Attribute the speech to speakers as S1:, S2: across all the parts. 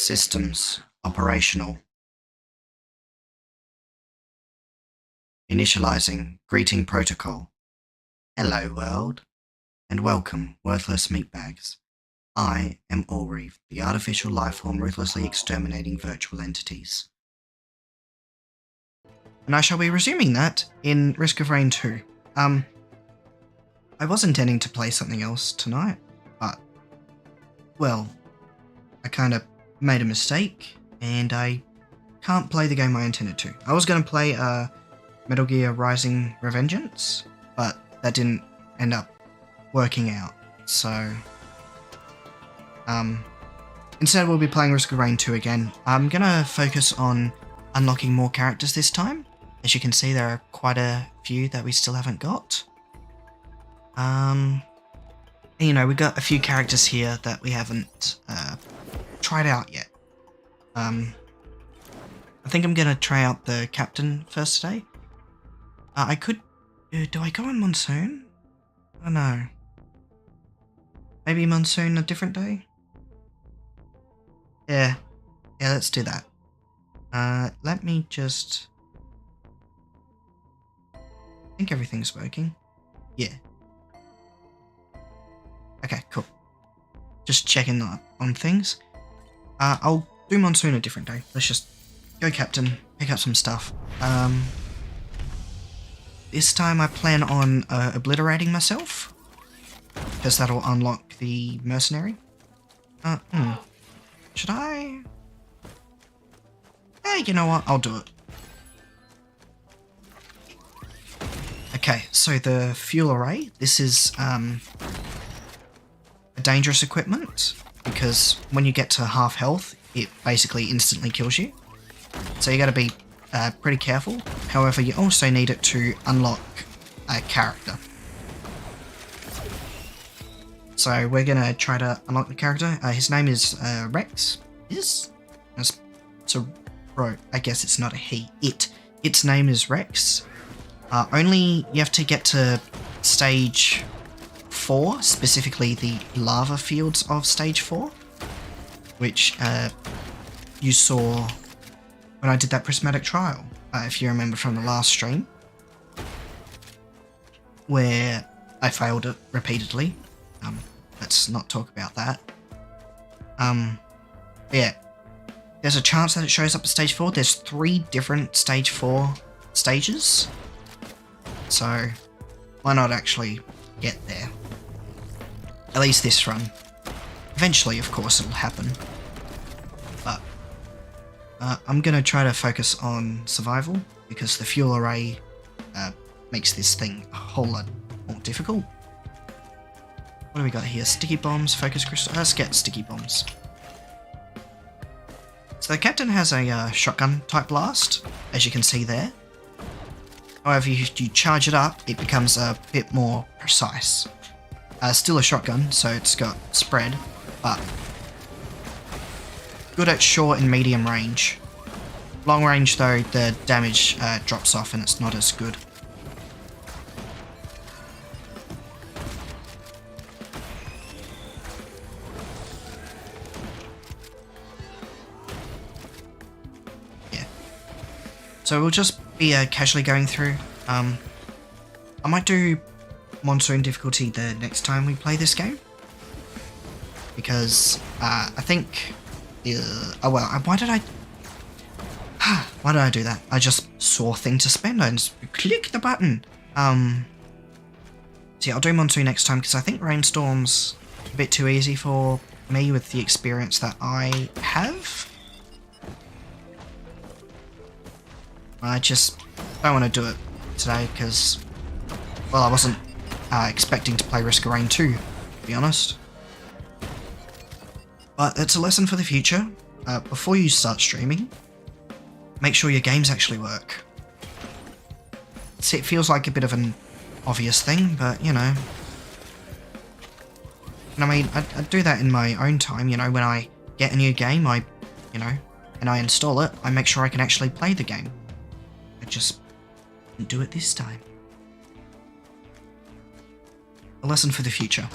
S1: Systems operational. Initializing greeting protocol. Hello world, and welcome, worthless meatbags. I am Ulreve, the artificial lifeform ruthlessly exterminating virtual entities. And I shall be resuming that in Risk of Rain 2. I was intending to play something else tonight, but, well, I kind of made a mistake, and I can't play the game I intended to. I was going to play Metal Gear Rising Revengeance, but that didn't end up working out, so instead we'll be playing Risk of Rain 2 again. I'm going to focus on unlocking more characters this time. As you can see, there are quite a few that we still haven't got. You know, we got a few characters here that we haven't tried out yet. I think I'm going to try out the captain first today. I could... do I go on Monsoon? I don't know. Maybe Monsoon a different day? Yeah, let's do that. Let me just... I think everything's working. Yeah. Okay, cool. Just checking on things. I'll do Monsoon a different day. Let's just go Captain, pick up some stuff. This time I plan on obliterating myself, because that'll unlock the mercenary. Should I? Hey, you know what? I'll do it. Okay, so the fuel array. This is a dangerous equipment, because when you get to half health, it basically instantly kills you. So you gotta be pretty careful. However, you also need it to unlock a character. So we're gonna try to unlock the character. His name is Rex. So, I guess it's not a he. Its name is Rex. Only you have to get to stage 4, specifically the lava fields of stage 4, which you saw when I did that prismatic trial, if you remember from the last stream, where I failed it repeatedly. Let's not talk about that. Yeah, there's a chance that it shows up at stage 4. There's 3 different stage 4 stages, so why not actually get there? At least this run. Eventually, of course, it'll happen. But I'm going to try to focus on survival, because the fuel array makes this thing a whole lot more difficult. What do we got here? Sticky bombs, focus crystal. Let's get sticky bombs. So the captain has a shotgun type blast, as you can see there. However, if you charge it up, it becomes a bit more precise. Still a shotgun, so it's got spread, but good at short and medium range. Long range, though, the damage drops off and it's not as good. Yeah. So we'll just be casually going through. I might do Monsoon difficulty the next time we play this game, because I think oh well, why did I do that? I just saw a thing to spend. I just click the button. So yeah, I'll do Monsoon next time, because I think Rainstorm's a bit too easy for me with the experience that I have. I just don't want to do it today, because, well, I wasn't expecting to play Risk of Rain 2, to be honest. But it's a lesson for the future. Before you start streaming, make sure your games actually work. See, it feels like a bit of an obvious thing, but, you know. And I mean, I do that in my own time, you know, when I get a new game, you know, and I install it, I make sure I can actually play the game. I just didn't do it this time. A lesson for the future.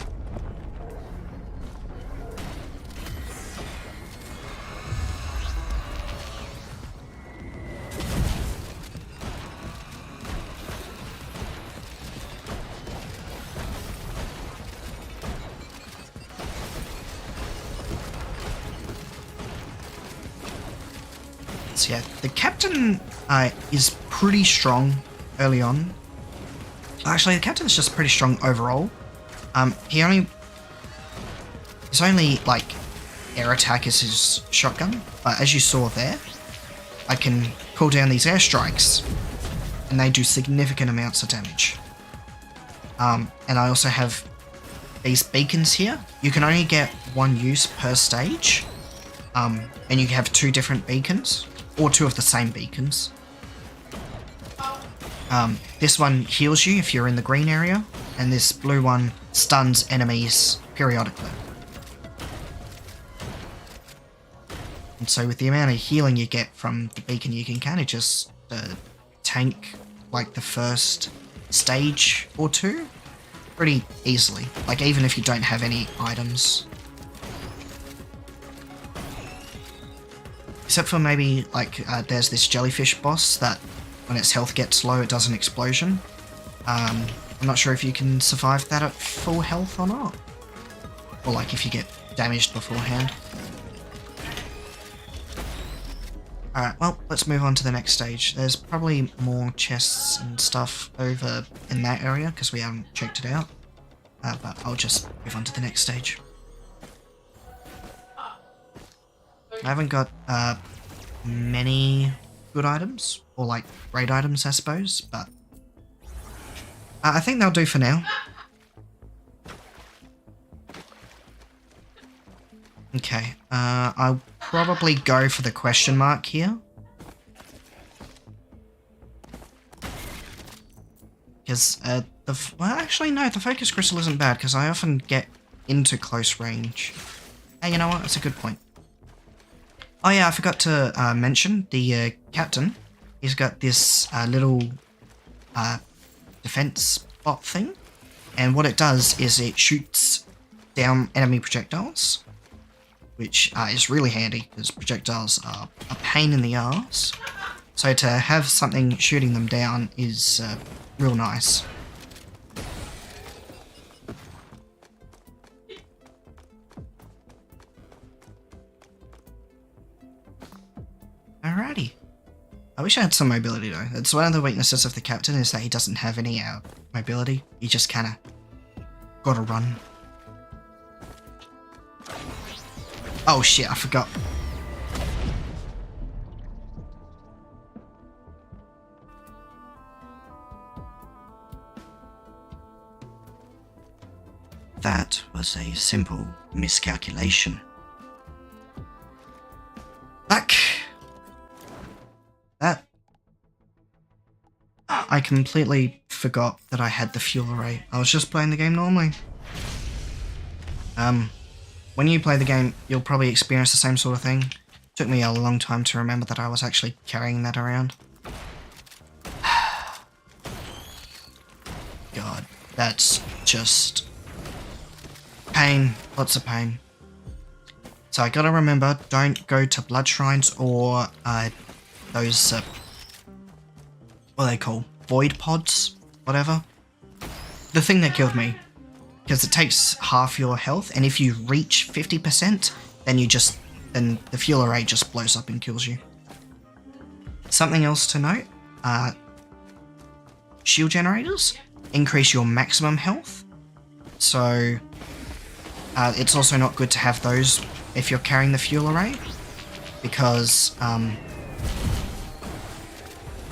S1: So yeah, the captain is pretty strong early on. Actually, the captain's just pretty strong overall. His only like air attack is his shotgun, but as you saw there, I can call down these airstrikes, and they do significant amounts of damage. And I also have these beacons here. You can only get one use per stage, and you can have 2 different beacons, or 2 of the same beacons. This one heals you if you're in the green area, and this blue one stuns enemies periodically. And so with the amount of healing you get from the beacon, you can kind of just tank like the first stage or 2 pretty easily, like even if you don't have any items. Except for maybe like there's this jellyfish boss that when its health gets low it does an explosion. I'm not sure if you can survive that at full health or not, or like if you get damaged beforehand. Alright, well, let's move on to the next stage. There's probably more chests and stuff over in that area because we haven't checked it out. But I'll just move on to the next stage. I haven't got many good items, or like great items I suppose, but I think they'll do for now. Okay, I'll probably go for the question mark here. Because, well, actually, no, the focus crystal isn't bad, because I often get into close range. Hey, you know what? That's a good point. Oh yeah, I forgot to mention the captain. He's got this little defense bot thing. And what it does is it shoots down enemy projectiles, which is really handy because projectiles are a pain in the arse. So to have something shooting them down is real nice. Alrighty. I wish I had some mobility though. It's one of the weaknesses of the captain is that he doesn't have any mobility. You just kinda gotta run. Oh shit, I forgot. That was a simple miscalculation. That... I completely forgot that I had the fuel array. I was just playing the game normally. When you play the game, you'll probably experience the same sort of thing. Took me a long time to remember that I was actually carrying that around. God, that's just... pain. Lots of pain. So I gotta remember, don't go to blood shrines or those, what are they called? Void pods? Whatever. The thing that killed me. Because it takes half your health, and if you reach 50%, then the fuel array just blows up and kills you. Something else to note, shield generators increase your maximum health. So it's also not good to have those if you're carrying the fuel array, because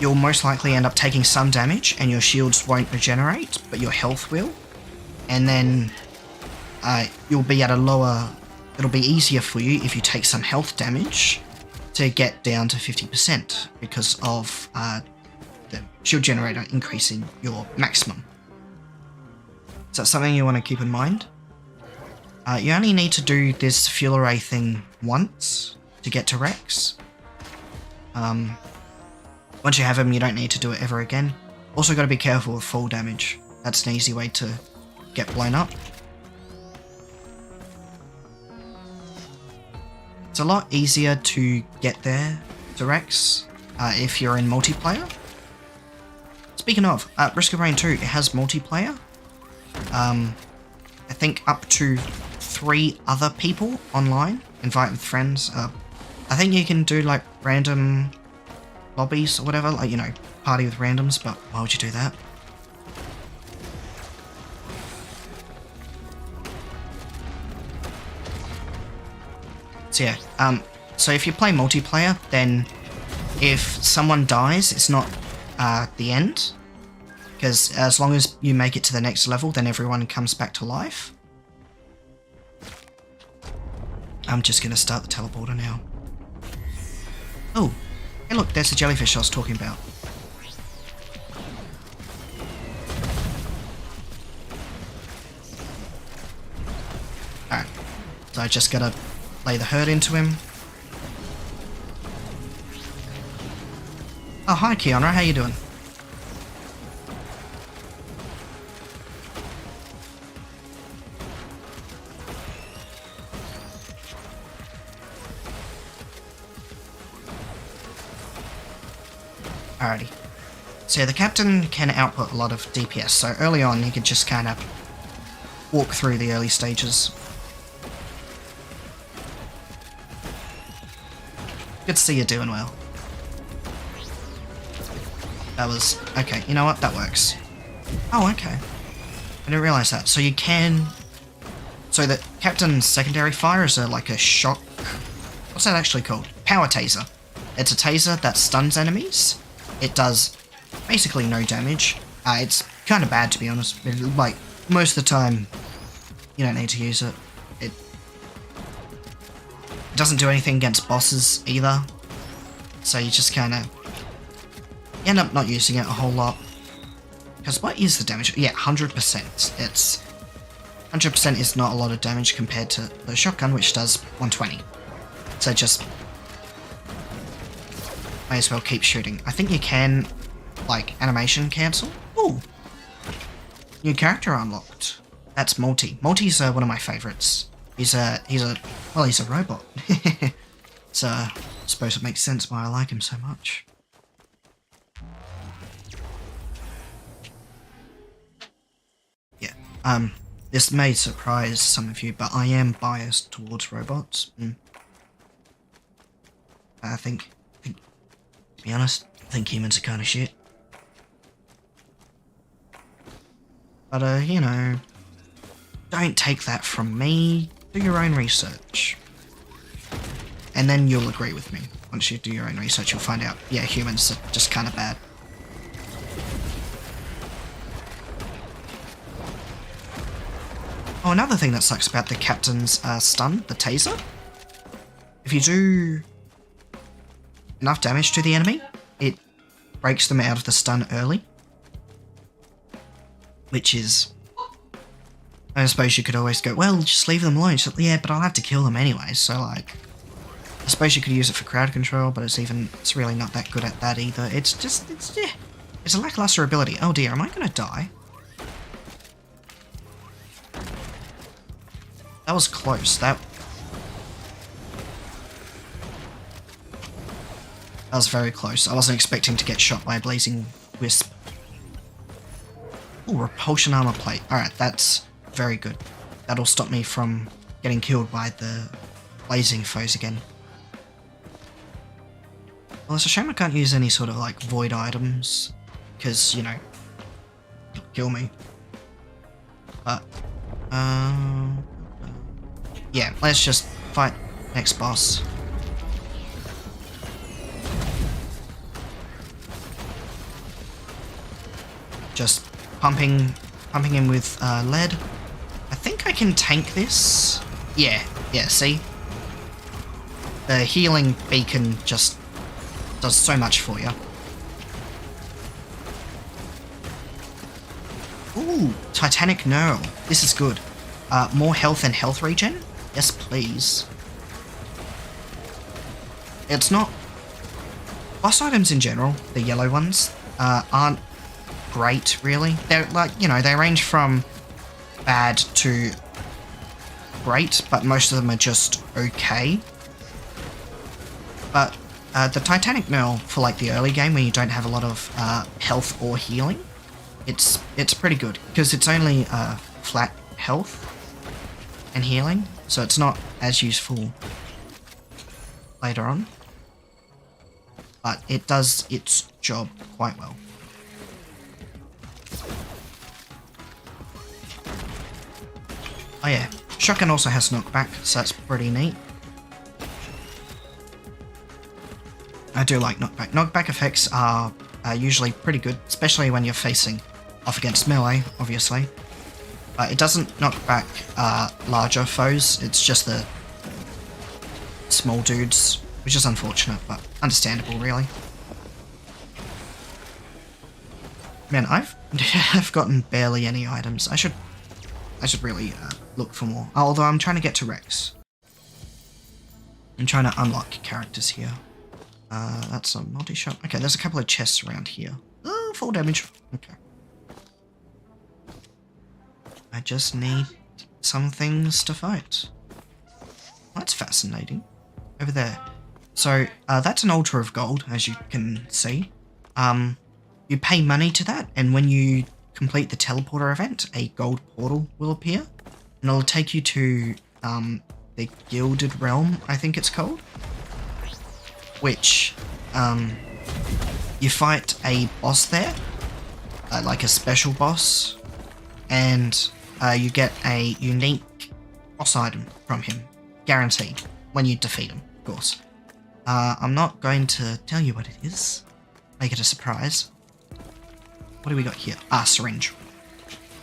S1: you'll most likely end up taking some damage and your shields won't regenerate, but your health will. And then you'll be at a lower... It'll be easier for you if you take some health damage to get down to 50% because of the shield generator increasing your maximum. So that's something you want to keep in mind. You only need to do this fuel array thing once to get to Rex. Once you have him, you don't need to do it ever again. Also got to be careful with fall damage. That's an easy way to get blown up. It's a lot easier to get there to Rex if you're in multiplayer. Speaking of, Risk of Rain 2, it has multiplayer. I think up to 3 other people online, invite with friends. I think you can do like random lobbies or whatever, like, you know, party with randoms, but why would you do that? So yeah, so if you play multiplayer, then if someone dies, it's not the end, because as long as you make it to the next level, then everyone comes back to life. I'm just going to start the teleporter now. Oh, hey look, there's the jellyfish I was talking about. Alright, so I just gotta lay the herd into him. Oh, hi Kiara, how you doing? Alrighty. So the captain can output a lot of DPS, so early on you could just kind of walk through the early stages. Good to see you doing well. That was... okay, you know what? That works. Oh, okay. I didn't realise that. So you can... so the captain's secondary fire is like a shock... what's that actually called? Power taser. It's a taser that stuns enemies. It does basically no damage. It's kind of bad, to be honest. Like, most of the time, you don't need to use it. It doesn't do anything against bosses either. So you just kind of end up not using it a whole lot. Because what is the damage? Yeah, 100%. It's 100% is not a lot of damage compared to the shotgun, which does 120. So just may as well keep shooting. I think you can, like, animation cancel. Ooh, new character unlocked. That's Multi. Multi's one of my favourites. He's a robot. So I suppose it makes sense why I like him so much. Yeah. This may surprise some of you, but I am biased towards robots. I think, to be honest, I think humans are kind of shit. But, you know, don't take that from me. Do your own research. And then you'll agree with me. Once you do your own research, you'll find out, yeah, humans are just kind of bad. Oh, another thing that sucks about the captain's stun, the taser. If you do enough damage to the enemy, it breaks them out of the stun early. Which is... I suppose you could always go, well, just leave them alone. So, yeah, but I'll have to kill them anyway, so like... I suppose you could use it for crowd control, but it's really not that good at that either. It's a lackluster ability. Oh dear, am I gonna die? That was close. That was very close. I wasn't expecting to get shot by a blazing wisp. Ooh, repulsion armor plate. Alright, that's very good. That'll stop me from getting killed by the blazing foes again. Well, it's a shame I can't use any sort of, like, void items, because, you know, it'll kill me. But, yeah, let's just fight next boss. Just pumping him with lead. I think I can tank this. Yeah, see? The healing beacon just does so much for you. Ooh, Titanic Knurl. This is good. More health and health regen? Yes, please. It's not... boss items in general, the yellow ones, aren't great, really. They're like, you know, they range from bad to great, but most of them are just okay. But the Titanic Knurl, for like the early game when you don't have a lot of health or healing, it's pretty good, because it's only flat health and healing, so it's not as useful later on. but it does its job quite well. Oh yeah, shotgun also has knockback, so that's pretty neat. I do like knockback. Knockback effects are usually pretty good, especially when you're facing off against melee, obviously. But it doesn't knock back larger foes, it's just the small dudes, which is unfortunate, but understandable, really. Man, I've gotten barely any items. I should really look for more. Although I'm trying to get to Rex. I'm trying to unlock characters here. That's a multi-shot. Okay, there's a couple of chests around here. Oh, full damage. Okay. I just need some things to fight. That's fascinating. Over there. So, that's an altar of gold, as you can see. You pay money to that, and when you complete the teleporter event, a gold portal will appear. And it'll take you to, the Gilded Realm, I think it's called. Which, you fight a boss there, like a special boss, and you get a unique boss item from him, guaranteed, when you defeat him, of course. I'm not going to tell you what it is, make it a surprise. What do we got here? Ah, syringe.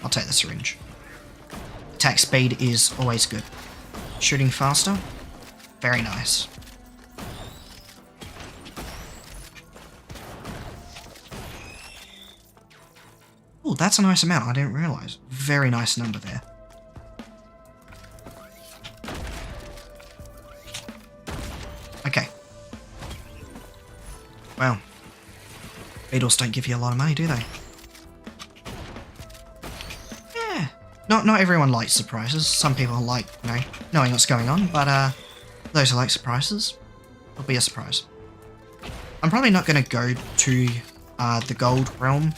S1: I'll take the syringe. Attack speed is always good. Shooting faster, very nice. Oh, that's a nice amount, I didn't realise. Very nice number there. Okay. Wow. Beetles don't give you a lot of money, do they? Yeah. Not everyone likes surprises. Some people like, you know, knowing what's going on, but those who like surprises, it'll be a surprise. I'm probably not going to go to the gold realm,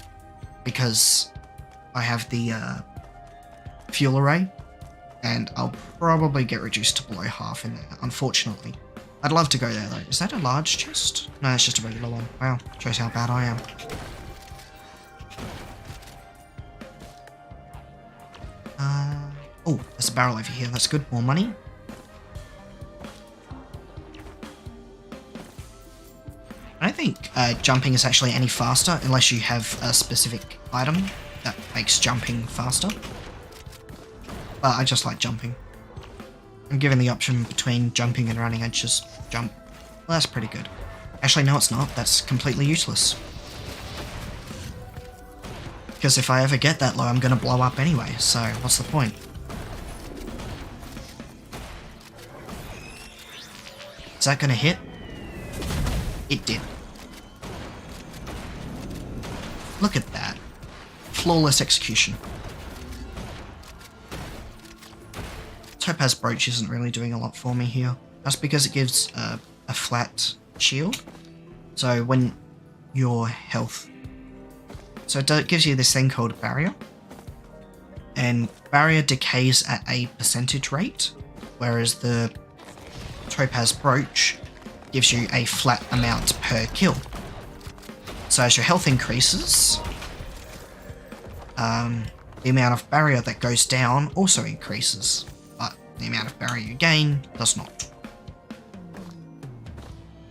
S1: because I have the fuel array, and I'll probably get reduced to below half in there, unfortunately. I'd love to go there though. Is that a large chest? No, it's just a regular one. Wow, shows how bad I am. Oh, there's a barrel over here, that's good, more money. I don't think jumping is actually any faster unless you have a specific item that makes jumping faster. But I just like jumping. I'm given the option between jumping and running, I just jump. Well, that's pretty good. Actually, no, it's not. That's completely useless. Because if I ever get that low, I'm going to blow up anyway, so what's the point? Is that going to hit? It did. Look at that. Flawless execution. Topaz Brooch isn't really doing a lot for me here. That's because it gives a flat shield. So when your health... So it gives you this thing called Barrier. And Barrier decays at a percentage rate, whereas the Topaz Brooch gives you a flat amount per kill. So as your health increases, the amount of barrier that goes down also increases, but the amount of barrier you gain does not.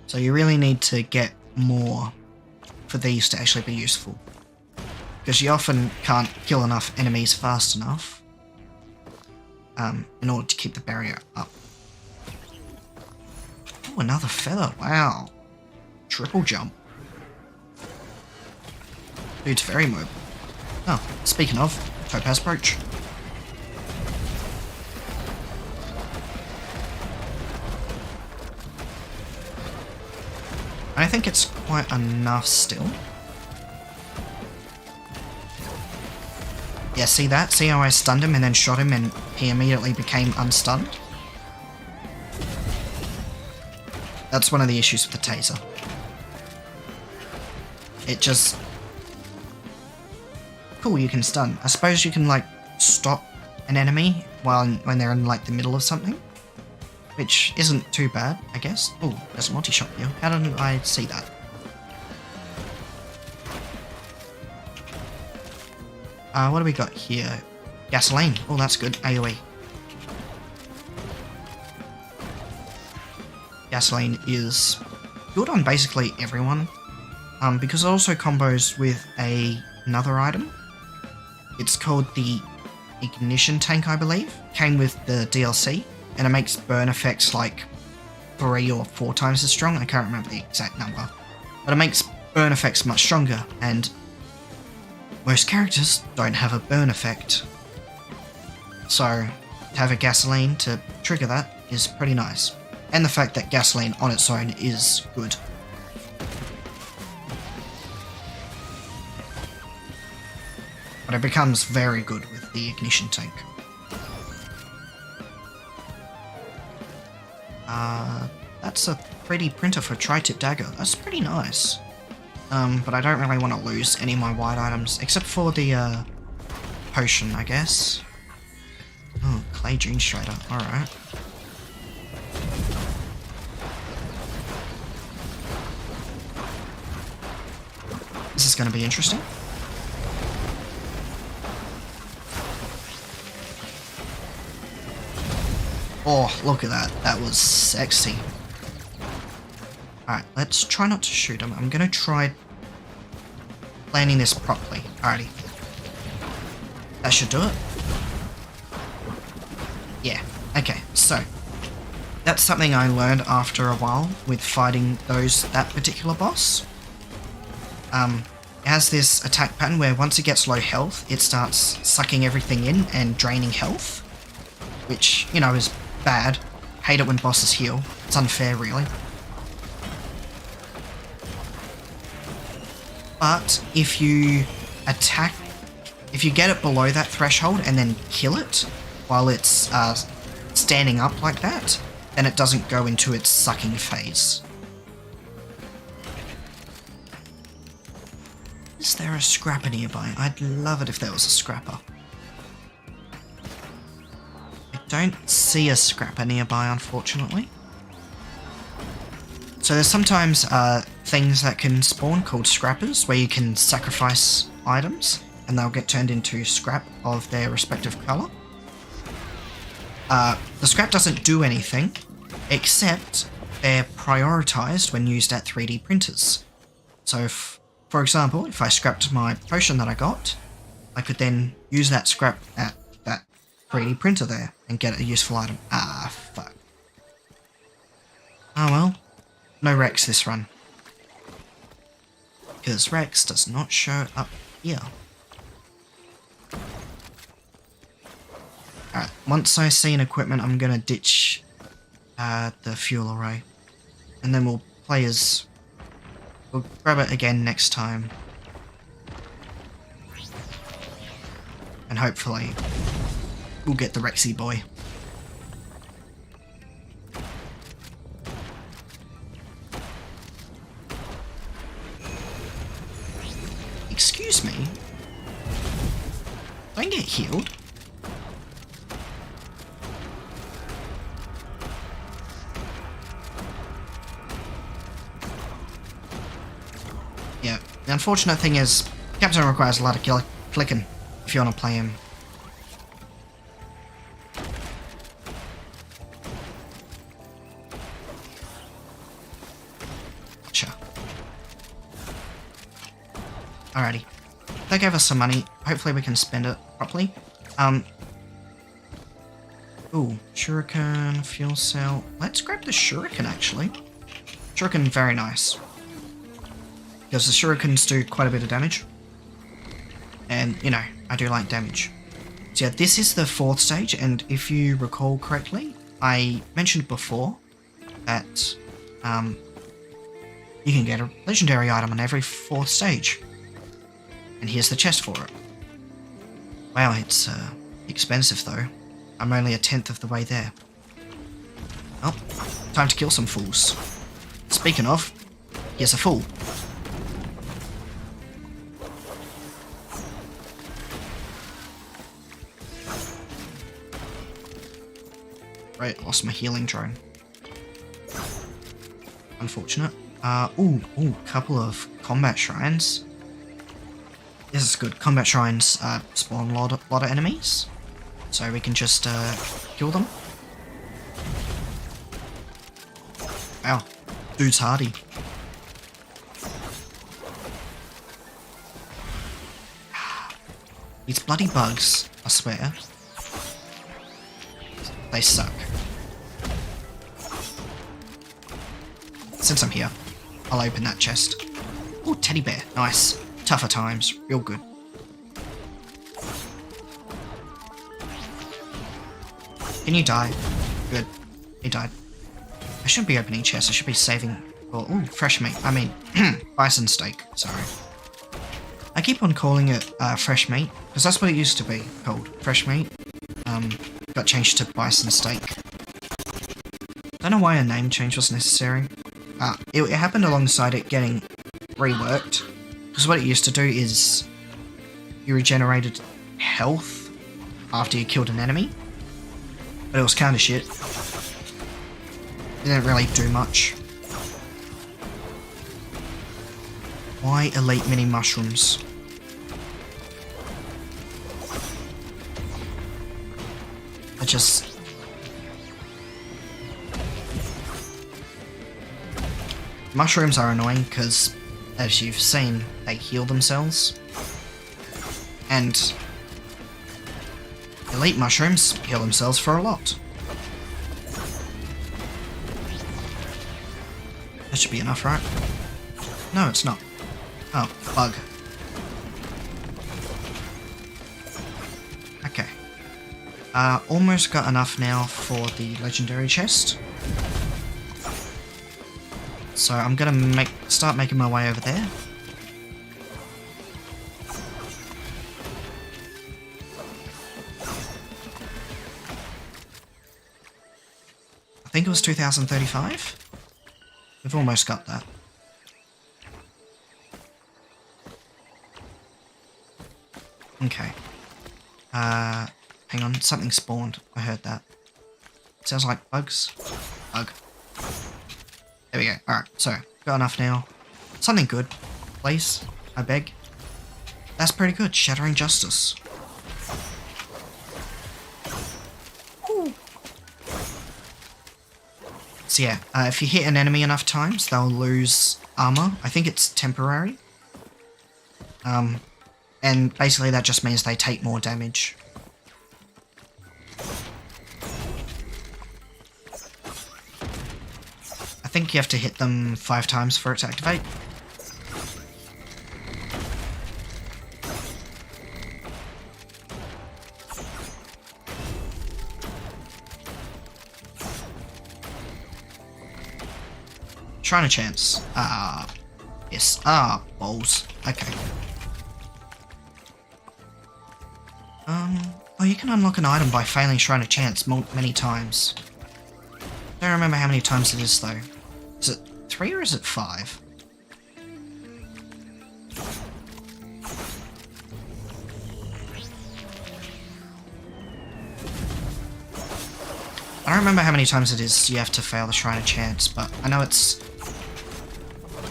S1: So you really need to get more for these to actually be useful, because you often can't kill enough enemies fast enough in order to keep the barrier up. Oh, another feather, wow. Triple jump. Dude's very mobile. Oh, speaking of, Topaz Brooch. I think it's quite enough still. Yeah, see that? See how I stunned him and then shot him and he immediately became unstunned? That's one of the issues with the taser. It just... Cool, you can stun. I suppose you can, like, stop an enemy when they're in, like, the middle of something. Which isn't too bad, I guess. Oh, there's a multi-shot here. How didn't I see that? What do we got here? Gasoline. Oh, that's good. AoE. Gasoline is good on basically everyone, because it also combos with another item. It's called the Ignition Tank, I believe. Came with the DLC, and it makes burn effects like 3 or 4 times as strong. I can't remember the exact number, but it makes burn effects much stronger, and most characters don't have a burn effect. So to have a gasoline to trigger that is pretty nice. And the fact that gasoline on its own is good. But it becomes very good with the ignition tank. That's a pretty printer for tri-tip dagger. That's pretty nice. But I don't really want to lose any of my white items, except for the potion, I guess. Oh, clay gene strider. Alright. This is going to be interesting. Oh, look at that. That was sexy. Alright, let's try not to shoot him. I'm going to try landing this properly. Alrighty. That should do it. Yeah. Okay, so that's something I learned after a while with fighting that particular boss. It has this attack pattern where once it gets low health, it starts sucking everything in and draining health, which, you know, is bad. Hate it when bosses heal. It's unfair, really. But if you get it below that threshold and then kill it while it's standing up like that, then it doesn't go into its sucking phase. Is there a scrapper nearby? I'd love it if there was a scrapper. I don't see a scrapper nearby, unfortunately. So there's sometimes things that can spawn called scrappers, where you can sacrifice items and they'll get turned into scrap of their respective colour. The scrap doesn't do anything, except they're prioritised when used at 3D printers. So for example, if I scrapped my potion that I got, I could then use that scrap at that 3D printer there and get a useful item. Ah, fuck. Oh well. No Rex this run. Because Rex does not show up here. Alright, once I see an equipment, I'm gonna ditch the fuel array. And then we'll play as... We'll grab it again next time. And hopefully, we'll get the Rexy boy. Excuse me? Don't get healed. Yeah, the unfortunate thing is, Captain requires a lot of clicking if you want to play him. Gotcha. Alrighty. They gave us some money. Hopefully we can spend it properly. Ooh, shuriken, fuel cell. Let's grab the shuriken, actually. Shuriken, very nice. Because the shurikens do quite a bit of damage. And, you know, I do like damage. So yeah, this is the 4th stage, and if you recall correctly, I mentioned before that you can get a legendary item on every 4th stage. And here's the chest for it. Wow, it's expensive though. I'm only 1/10 of the way there. Oh, time to kill some fools. Speaking of, here's a fool. Right, lost my healing drone. Unfortunate. Ooh, couple of combat shrines. This is good. Combat shrines spawn a lot of enemies, so we can just kill them. Wow, dude's hardy. These bloody bugs, I swear. They suck. Since I'm here, I'll open that chest. Oh, teddy bear. Nice. Tougher times. Real good. Can you die? Good. He died. I shouldn't be opening chests. I should be saving for... Ooh, fresh meat. I mean, bison steak. Sorry. I keep on calling it fresh meat, because that's what it used to be called. Fresh meat. Got changed to bison steak. Don't know why a name change was necessary. It happened alongside it getting reworked. Because what it used to do is you regenerated health after you killed an enemy. But it was kind of shit. It didn't really do much. Why elite mini mushrooms? I just... Mushrooms are annoying because, as you've seen, they heal themselves. And elite mushrooms heal themselves for a lot. That should be enough, right? No, it's not. Oh, bug. Okay. Almost got enough now for the legendary chest. So I'm gonna start making my way over there. I think it was 2035? We've almost got that. Okay. Hang on, something spawned. I heard that. Sounds like bugs. Bug. There we go. Alright, so, got enough now. Something good, please. I beg. That's pretty good. Shattering Justice. Ooh. So yeah, if you hit an enemy enough times, they'll lose armor. I think it's temporary. And basically that just means they take more damage. I think you have to hit them 5 times for it to activate. Trying a chance. Yes. Balls. Okay. Oh, you can unlock an item by failing Shrine of Chance many times. Don't remember how many times it is, though. Is it 3 or is it 5? I don't remember how many times it is you have to fail the Shrine of Chance, but I know it's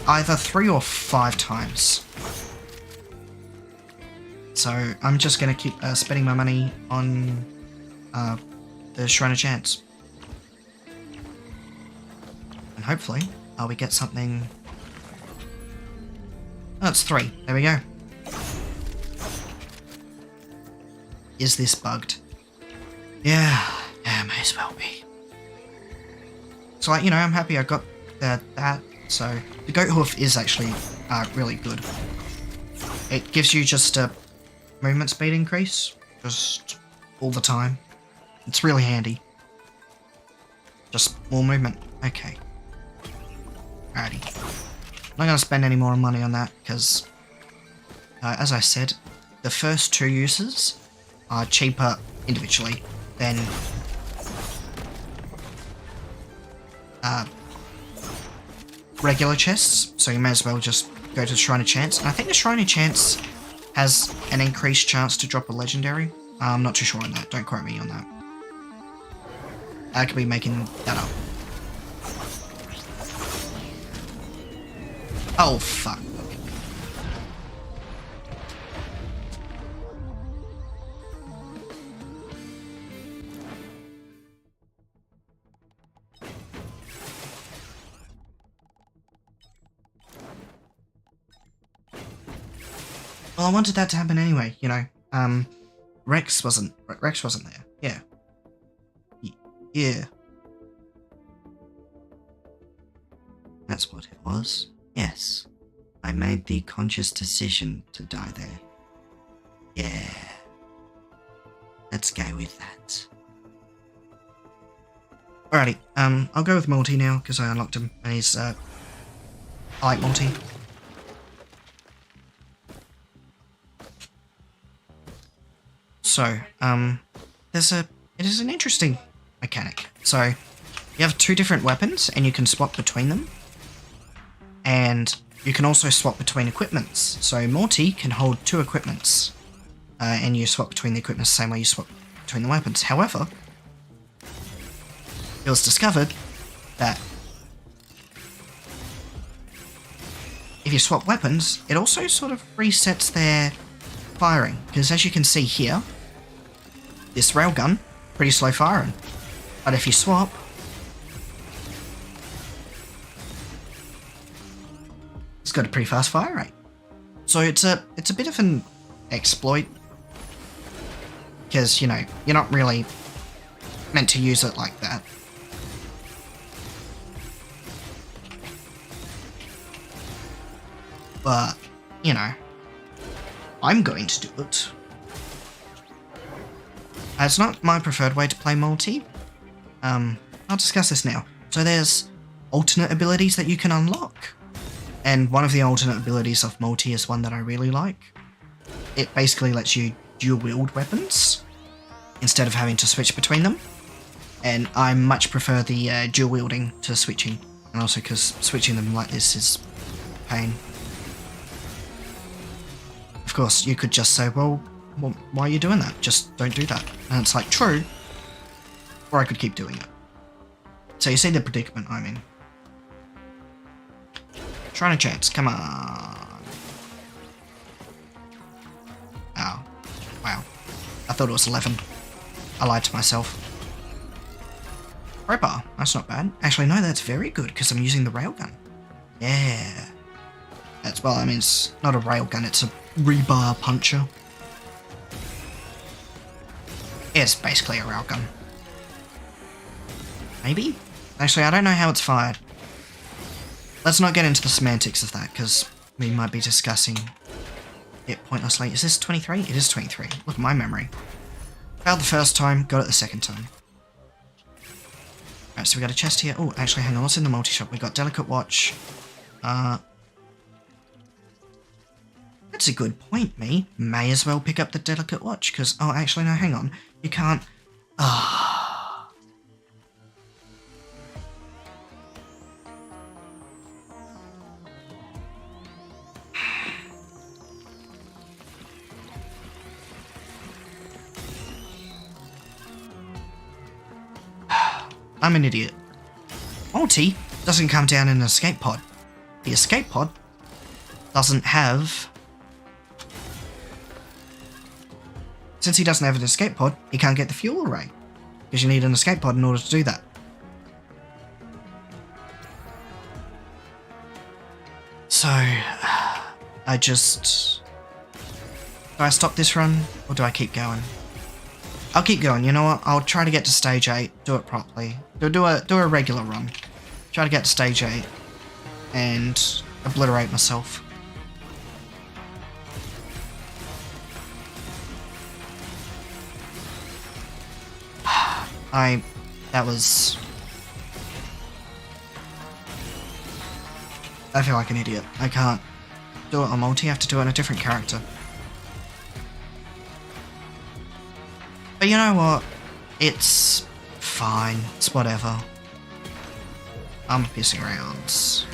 S1: either 3 or 5 times. So I'm just going to keep spending my money on the Shrine of Chance. And hopefully we get something... Oh, it's 3. There we go. Is this bugged? Yeah, may as well be. So, like, you know, I'm happy I got that. So, the goat hoof is actually really good. It gives you just a movement speed increase, just all the time. It's really handy. Just more movement. Okay. Alrighty. I'm not going to spend any more money on that, because, as I said, the first 2 uses are cheaper individually than regular chests, so you may as well just go to the Shrine of Chance. And I think the Shrine of Chance has an increased chance to drop a legendary. I'm not too sure on that, don't quote me on that. I could be making that up. Oh, fuck. Well, I wanted that to happen anyway, you know. Rex wasn't there. Yeah. Yeah. That's what it was. Yes. I made the conscious decision to die there. Yeah. Let's go with that. Alrighty, I'll go with Multi now, because I unlocked him, and he's, I like Multi. So, it is an interesting mechanic. So, you have 2 different weapons, and you can swap between them. And you can also swap between equipments. So, Multi can hold 2 equipments, and you swap between the equipments the same way you swap between the weapons. However, it was discovered that if you swap weapons, it also sort of resets their firing. Because as you can see here, this railgun, pretty slow firing. But if you swap, it's got a pretty fast fire rate. So it's a bit of an exploit. Because, you know, you're not really meant to use it like that. But, you know, I'm going to do it. It's not my preferred way to play multi. I'll discuss this now. So there's alternate abilities that you can unlock. And one of the alternate abilities of multi is one that I really like. It basically lets you dual wield weapons instead of having to switch between them. And I much prefer the dual wielding to switching. And also because switching them like this is pain. Of course, you could just say, well, why are you doing that? Just don't do that. And it's like, true. Or I could keep doing it. So you see the predicament I'm in. Trying a chance, come on. Oh, wow. I thought it was 11. I lied to myself. Crowbar, that's not bad. Actually, no, that's very good, because I'm using the railgun. Yeah. That's, well, I mean, it's not a railgun, it's a rebar puncher. It's basically a railgun. Maybe? Actually, I don't know how it's fired. Let's not get into the semantics of that, because we might be discussing it pointlessly. Is this 23? It is 23. Look at my memory. Failed the first time, got it the second time. Alright, so we got a chest here. Oh, actually, hang on, what's in the multi-shop? We got Delicate Watch. That's a good point, me. May as well pick up the Delicate Watch, because... Oh, actually, no, hang on. You can't... I'm an idiot. Multi doesn't come down in an escape pod. The escape pod doesn't have... Since he doesn't have an escape pod, he can't get the fuel array. Because you need an escape pod in order to do that. So... I just... Do I stop this run, or do I keep going? I'll keep going, you know what? I'll try to get to stage 8, do it properly. Do a regular run. Try to get to stage 8, and obliterate myself. That was... I feel like an idiot. I can't do it on multi, I have to do it on a different character. But you know what? It's fine. It's whatever. I'm pissing around.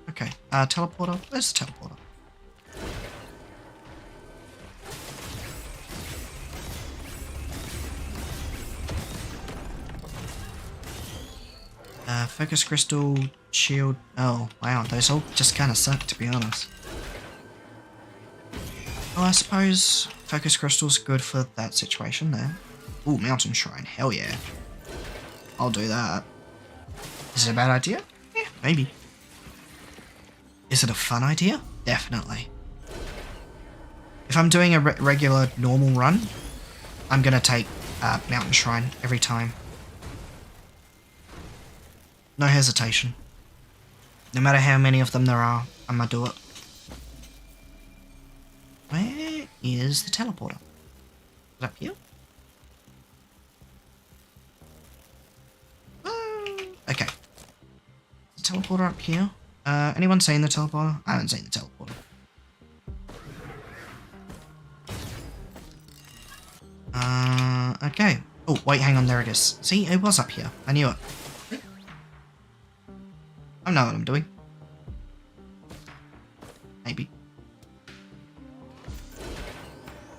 S1: Okay, teleporter. Where's the teleporter? Focus crystal, shield. Oh, wow, those all just kind of suck, to be honest. Well, I suppose focus crystal's good for that situation there. Ooh, mountain shrine. Hell yeah. I'll do that. Is it a bad idea? Yeah, maybe. Is it a fun idea? Definitely. If I'm doing a regular normal run, I'm gonna take mountain shrine every time. No hesitation. No matter how many of them there are, I'm gonna do it. Where is the teleporter? Is it up here? Okay. The teleporter up here. Anyone seen the teleporter? I haven't seen the teleporter. Okay. Oh, wait, hang on, there it is. See, it was up here. I knew it. I know what I'm doing. Maybe.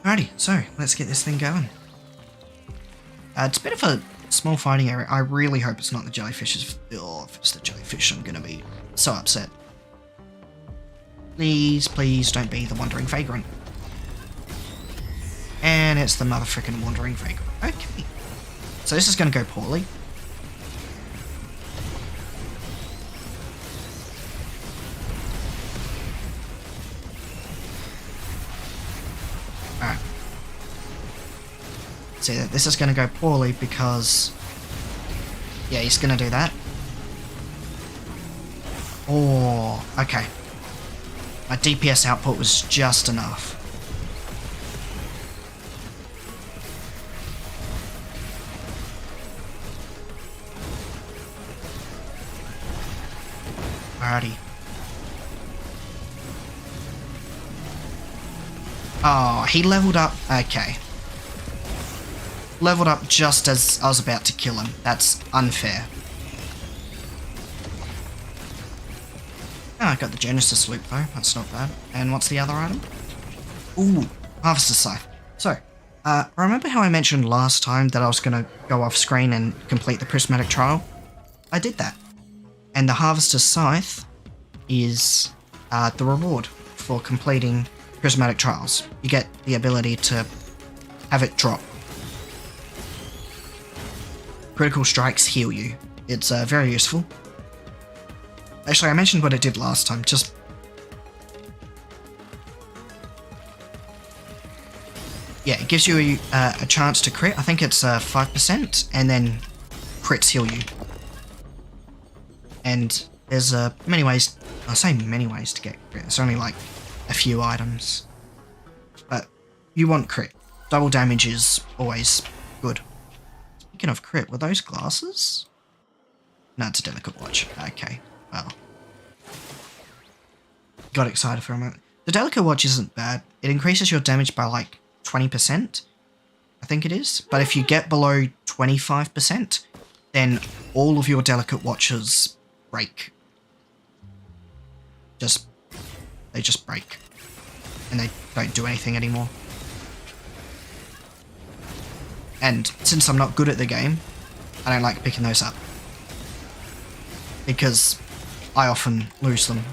S1: Alrighty, so let's get this thing going. It's a bit of a small fighting area. I really hope it's not the jellyfishes. Oh, if it's the jellyfish, I'm gonna be so upset. Please, please don't be the wandering vagrant. And it's the motherfucking wandering vagrant. Okay. So this is gonna go poorly. Alright. See, this is gonna go poorly because... yeah, he's gonna do that. Oh, okay. My DPS output was just enough. Alrighty. Oh, he leveled up. Okay. Leveled up just as I was about to kill him. That's unfair. Oh, I got the Genesis loop though. That's not bad. And what's the other item? Ooh, Harvester's Scythe. So, remember how I mentioned last time that I was going to go off screen and complete the prismatic trial? I did that. And the Harvester's Scythe is the reward for completing prismatic trials. You get the ability to have it drop. Critical strikes heal you. It's very useful. Actually, I mentioned what it did last time, just... yeah, it gives you a chance to crit. I think it's 5%, and then crits heal you. And there's many ways... I say many ways to get crit. It's only like a few items. But you want crit. Double damage is always good. Speaking of crit, were those glasses? No, it's a delicate watch. Okay, well. Got excited for a moment. The delicate watch isn't bad. It increases your damage by like 20%, I think it is. But if you get below 25%, then all of your delicate watches break. They just break. And they don't do anything anymore. And since I'm not good at the game, I don't like picking those up. Because I often lose them.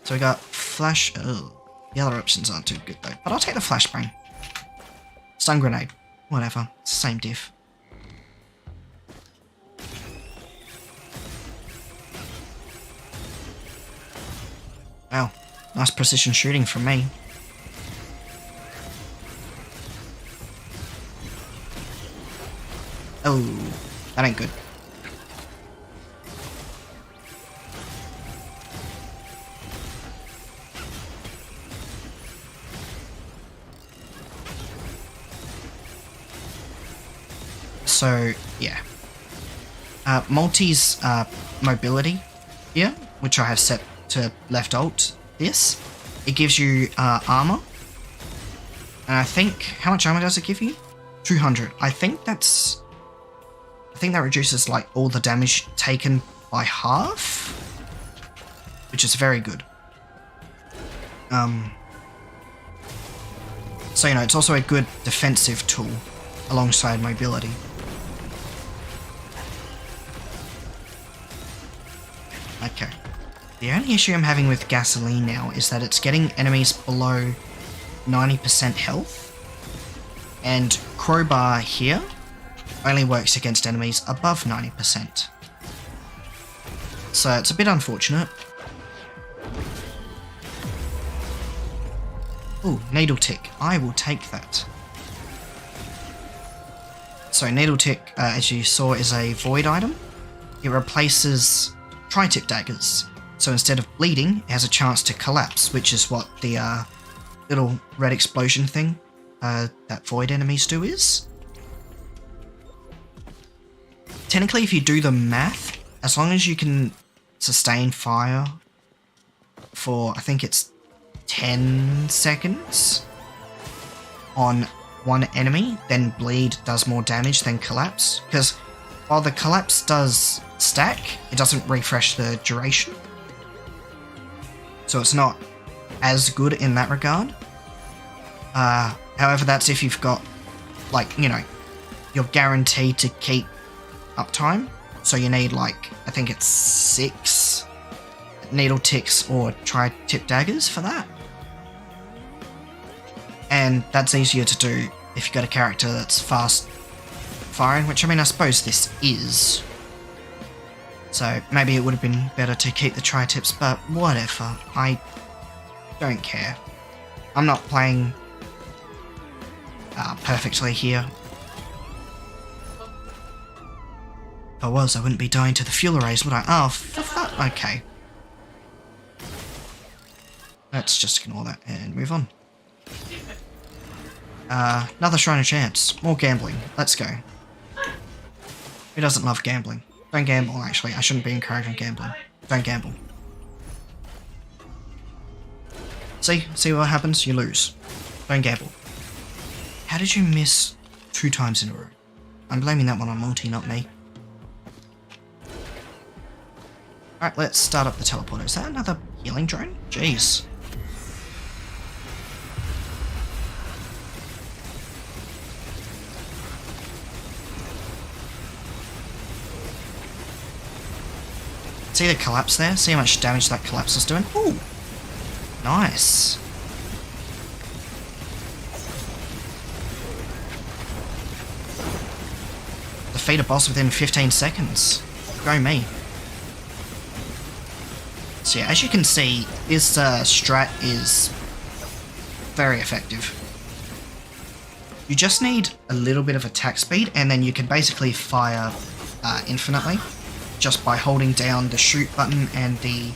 S1: So we got flash... oh, the other options aren't too good though. But I'll take the flashbang. Stun grenade. Whatever. It's the same diff. Wow. Nice precision shooting from me. Oh, that ain't good. So, yeah. Multi's mobility here, which I have set to left alt this, it gives you armor. And I think, how much armor does it give you? 200. I think that reduces like all the damage taken by half, which is very good. So, you know, it's also a good defensive tool alongside mobility. Okay. The only issue I'm having with gasoline now is that it's getting enemies below 90% health. And crowbar here only works against enemies above 90%. So it's a bit unfortunate. Ooh, needle tick. I will take that. So needle tick, as you saw, is a void item. It replaces tri-tip daggers. So instead of bleeding, it has a chance to collapse, which is what the little red explosion thing that void enemies do is. Technically, if you do the math, as long as you can sustain fire for, I think it's 10 seconds on one enemy, then bleed does more damage than collapse. Because while the collapse does stack, it doesn't refresh the duration. So it's not as good in that regard. However, that's if you've got, like, you know, you're guaranteed to keep uptime. So you need, like, I think it's 6 needle ticks or tri-tip daggers for that. And that's easier to do if you've got a character that's fast firing, which, I mean, I suppose this is. So maybe it would have been better to keep the tri-tips, but whatever. I don't care. I'm not playing perfectly here. If I was, I wouldn't be dying to the fuel arrays, would I? Oh, for fuck. Okay. Let's just ignore that and move on. Another Shrine of Chance. More gambling. Let's go. Who doesn't love gambling? Don't gamble, actually. I shouldn't be encouraging gambling. Don't gamble. See what happens? You lose. Don't gamble. How did you miss 2 times in a row? I'm blaming that one on multi, not me. Alright, let's start up the teleporter. Is that another healing drone? Jeez. See the collapse there? See how much damage that collapse is doing? Ooh! Nice. Defeat a boss within 15 seconds. Go me. So yeah, as you can see, this strat is very effective. You just need a little bit of attack speed, and then you can basically fire infinitely, just by holding down the shoot button and the,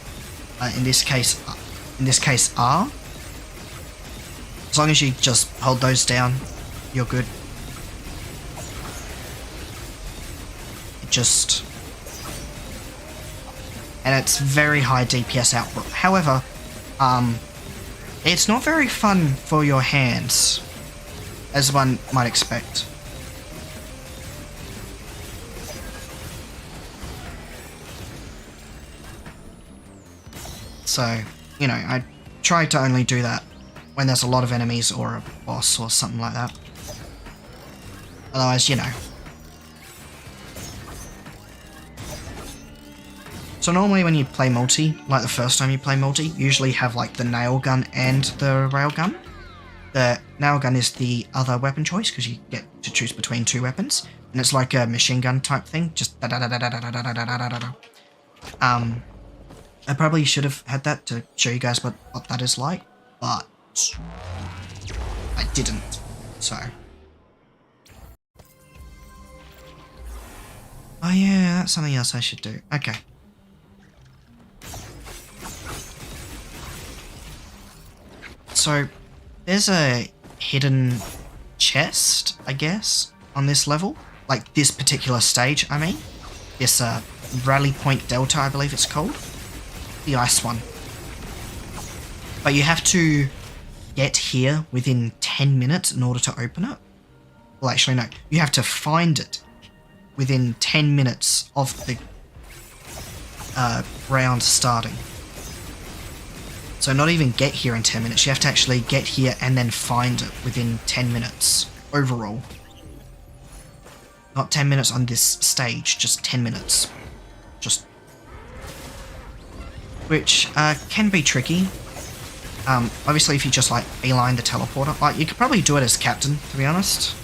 S1: in this case R. As long as you just hold those down, you're good. And it's very high DPS output. However, it's not very fun for your hands, as one might expect. So, you know, I try to only do that when there's a lot of enemies or a boss or something like that. Otherwise, you know. So normally when you play multi, like the first time you play multi, you usually have like the nail gun and the rail gun. The nail gun is the other weapon choice because you get to choose between 2 weapons, and it's like a machine gun type thing, just da da da da da da da da da da da. I probably should have had that to show you guys what that is like, but I didn't, so. Oh yeah, that's something else I should do. Okay. So, there's a hidden chest, I guess, on this level. Like, this particular stage, I mean. This, Rally Point Delta, I believe it's called. The ice one. But you have to get here within 10 minutes in order to open it. Well, actually, no. You have to find it within 10 minutes of the round starting. So not even get here in 10 minutes, you have to actually get here and then find it within 10 minutes overall. Not 10 minutes on this stage, just 10 minutes. Which can be tricky. Obviously, if you just like beeline the teleporter, like you could probably do it as captain, to be honest.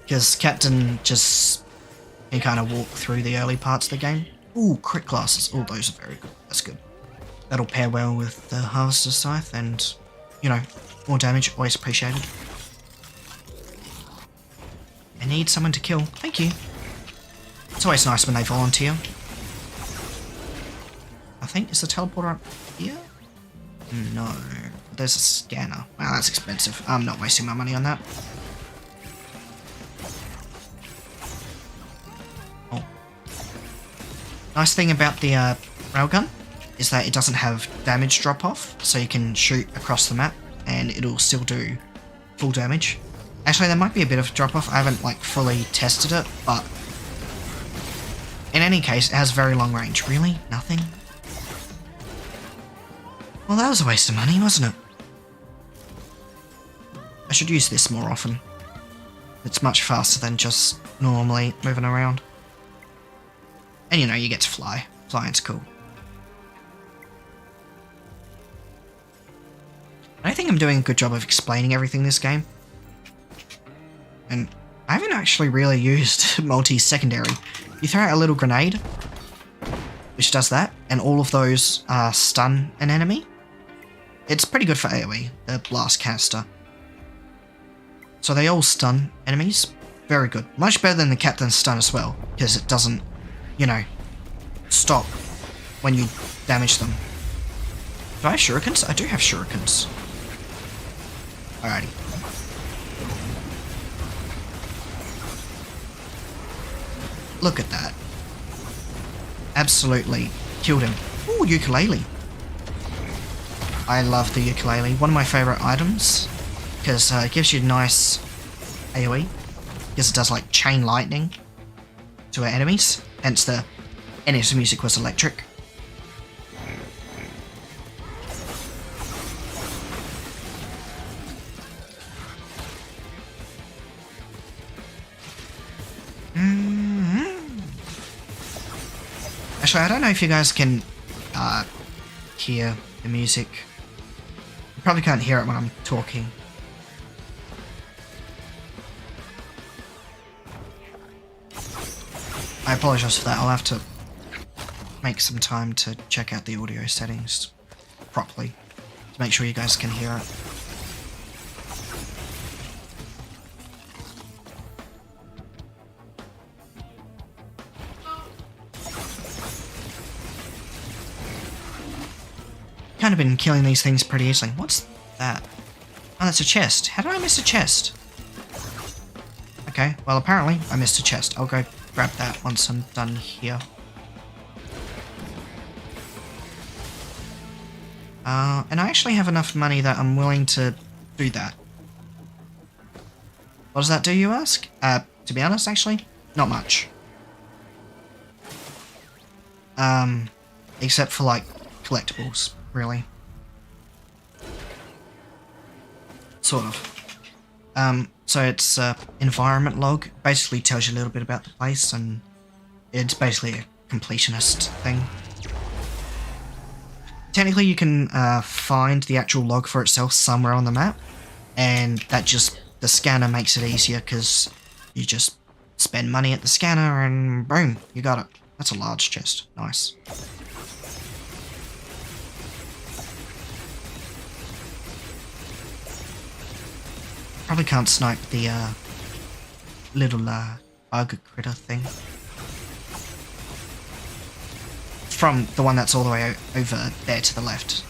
S1: Because captain just can kind of walk through the early parts of the game. Ooh, crit glasses. Oh, those are very good. That's good. That'll pair well with the Harvester's Scythe and, you know, more damage, always appreciated. I need someone to kill. Thank you. It's always nice when they volunteer. I think, is the teleporter up here? No. There's a scanner. Wow, that's expensive. I'm not wasting my money on that. Oh. Nice thing about the railgun is that it doesn't have damage drop off, so you can shoot across the map and it'll still do full damage. Actually, there might be a bit of drop off. I haven't like fully tested it, but in any case, it has very long range. Really? Nothing? Well, that was a waste of money, wasn't it? I should use this more often. It's much faster than just normally moving around. And you know, you get to fly. Flying's cool. I don't think I'm doing a good job of explaining everything in this game. And I haven't actually really used multi-secondary. You throw out a little grenade, which does that, and all of those stun an enemy. It's pretty good for AoE, the blast canister. So they all stun enemies. Very good. Much better than the captain's stun as well, because it doesn't, you know, stop when you damage them. Do I have shurikens? I do have shurikens. Alrighty. Look at that. Absolutely killed him. Ooh, ukulele. I love the ukulele. One of my favourite items. Because it gives you nice AoE. Because it does like chain lightning to our enemies. Hence the NS music was electric. Actually, I don't know if you guys can hear the music. You probably can't hear it when I'm talking. I apologise for that. I'll have to make some time to check out the audio settings properly to make sure you guys can hear it. Kind of been killing these things pretty easily. What's that? Oh, that's a chest. How did I miss a chest? Okay, well apparently I missed a chest. I'll go grab that once I'm done here. And I actually have enough money that I'm willing to do that. What does that do, you ask? To be honest, actually, not much. Except for like collectibles. Really. Sort of. So it's environment log. Basically tells you a little bit about the place, and it's basically a completionist thing. Technically you can find the actual log for itself somewhere on the map, and that just, the scanner makes it easier because you just spend money at the scanner and boom, you got it. That's a large chest. Nice. Probably can't snipe the little bug critter thing. From the one that's all the way over there to the left.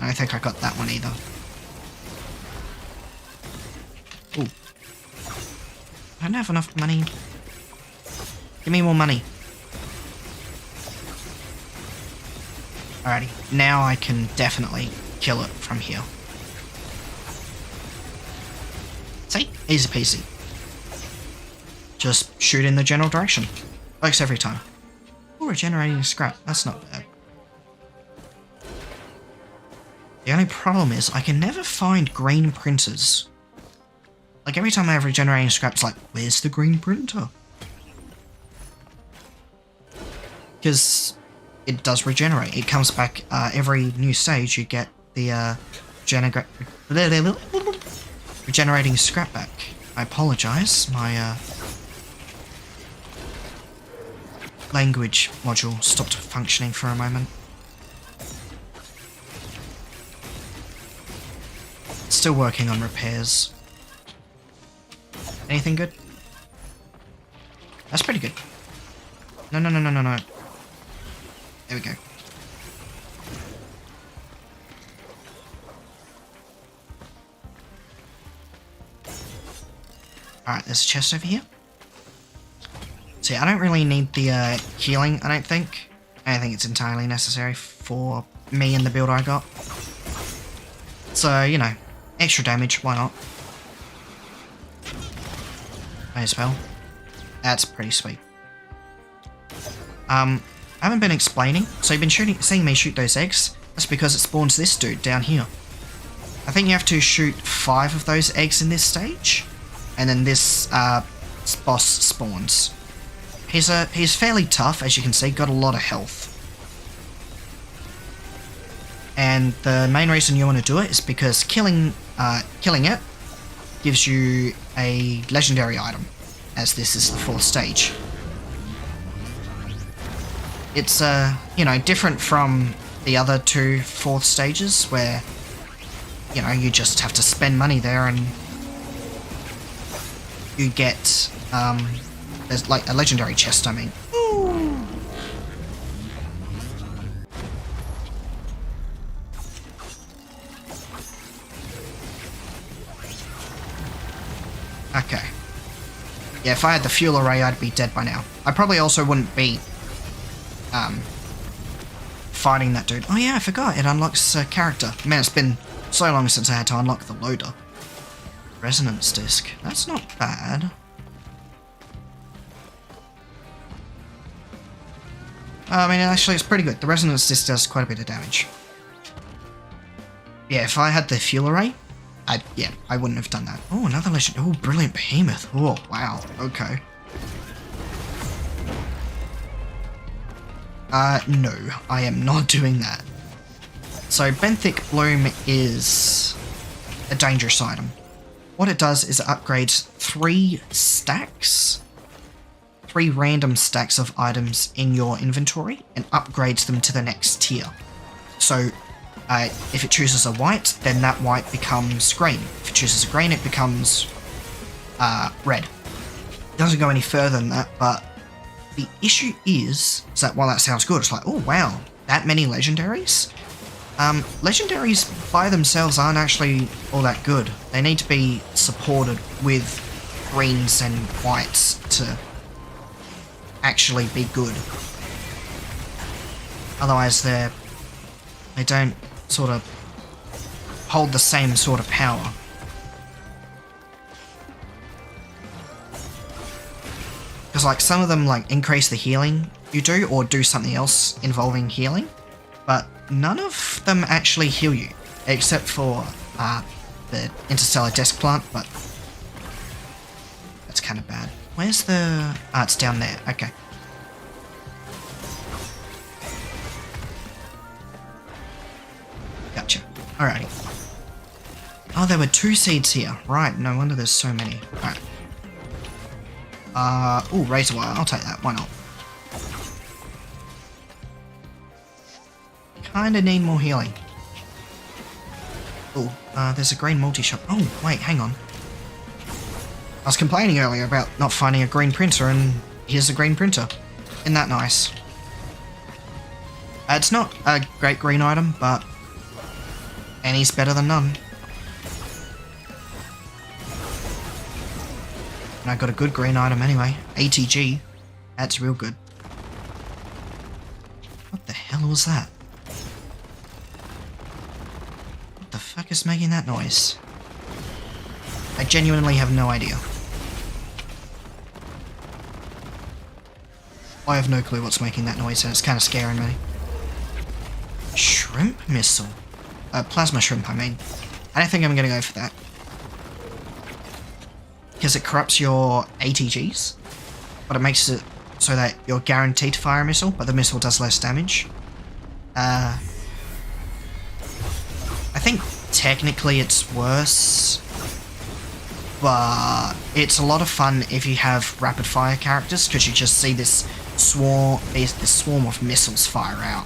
S1: I don't think I got that one either. Ooh. I don't have enough money. Give me more money. Alrighty, now I can definitely kill it from here. See? Easy peasy. Just shoot in the general direction. Works every time. Oh, regenerating scrap. That's not bad. The only problem is I can never find green printers. Like every time I have regenerating scrap, it's like, where's the green printer? because it does regenerate. It comes back every new stage. You get the regenerating scrap back. I apologise. My language module stopped functioning for a moment. Still working on repairs. Anything good? That's pretty good. No. There we go. Alright, there's a chest over here. See, I don't really need the healing, I don't think. I don't think it's entirely necessary for me and the build I got. So, you know, extra damage, why not? May as well. That's pretty sweet. I haven't been explaining. So you've been seeing me shoot those eggs. That's because it spawns this dude down here. I think you have to shoot 5 of those eggs in this stage. And then this boss spawns. He's fairly tough, as you can see, got a lot of health. And the main reason you want to do it is because killing it gives you a legendary item, as this is the 4th stage. It's you know, different from the other 2 4th stages where, you know, you just have to spend money there and you get there's like a legendary chest, I mean. Ooh. Okay. Yeah, if I had the fuel array, I'd be dead by now. I probably also wouldn't be fighting that dude. Oh yeah, I forgot. It unlocks a character. Man, it's been so long since I had to unlock the loader. Resonance disc. That's not bad. I mean, actually, it's pretty good. The resonance disc does quite a bit of damage. Yeah, if I had the fuel array, I wouldn't have done that. Oh, another legend. Oh, brilliant behemoth. Oh, wow. Okay. No, I am not doing that. So, benthic bloom is a dangerous item. What it does is it upgrades 3 stacks, 3 random stacks of items in your inventory and upgrades them to the next tier. So, if it chooses a white, then that white becomes green. If it chooses a green, it becomes red. It doesn't go any further than that, but the issue is that while that sounds good, it's like, oh wow, that many legendaries? Legendaries by themselves aren't actually all that good. They need to be supported with greens and whites to actually be good. Otherwise they don't sort of hold the same sort of power. Because like some of them like increase the healing you do or do something else involving healing, but none of them actually heal you, except for the interstellar desk plant, but that's kind of bad. Where's the... it's down there, okay. Gotcha. Alrighty. Oh, there were 2 seeds here. Right, no wonder there's so many. Alright. Oh, razor wire. I'll take that. Why not? Kinda need more healing. Oh, there's a green multi-shop. Oh, wait, hang on. I was complaining earlier about not finding a green printer, and here's a green printer. Isn't that nice? It's not a great green item, but any's better than none. And I got a good green item anyway. ATG. That's real good. What the hell was that? What the fuck is making that noise? I genuinely have no idea. I have no clue what's making that noise, and it's kind of scaring me. Shrimp missile. Plasma shrimp, I mean. I don't think I'm going to go for that. Because it corrupts your ATGs, but it makes it so that you're guaranteed to fire a missile, but the missile does less damage. I think technically it's worse, but it's a lot of fun if you have rapid fire characters, because you just see this swarm of missiles fire out.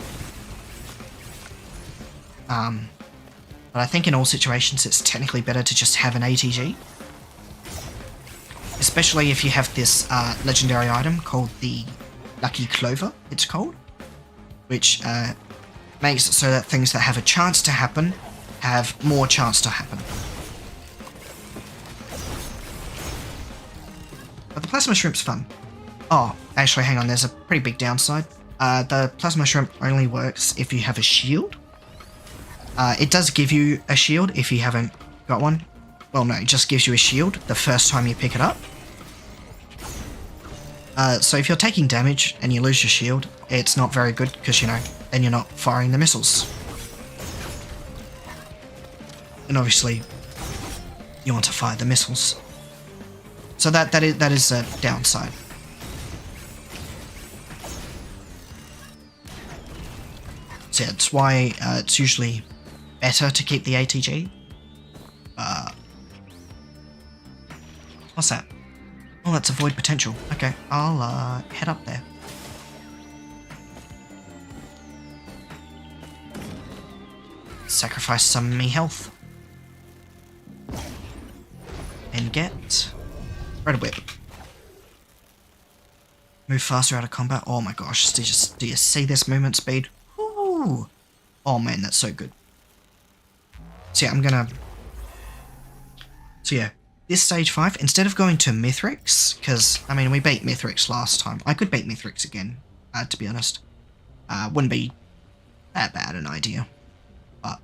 S1: But I think in all situations it's technically better to just have an ATG. Especially if you have this legendary item called the Lucky Clover, it's called. Which makes it so that things that have a chance to happen have more chance to happen. But the Plasma Shrimp's fun. Oh, actually hang on, there's a pretty big downside. The Plasma Shrimp only works if you have a shield. It does give you a shield if you haven't got one. Well, no, it just gives you a shield the first time you pick it up. So if you're taking damage and you lose your shield, it's not very good because, you know, then you're not firing the missiles. And obviously, you want to fire the missiles. So that is a downside. So yeah, that's why it's usually better to keep the ATG. What's that? Oh, that's a void potential. Okay, I'll head up there. Sacrifice some of me health. And get Red Whip. Move faster out of combat. Oh my gosh, do you see this movement speed? Ooh. Oh man, that's so good. So yeah, So yeah, this stage 5, instead of going to Mithrix, because, I mean, we beat Mithrix last time. I could beat Mithrix again, to be honest. Wouldn't be that bad an idea. But,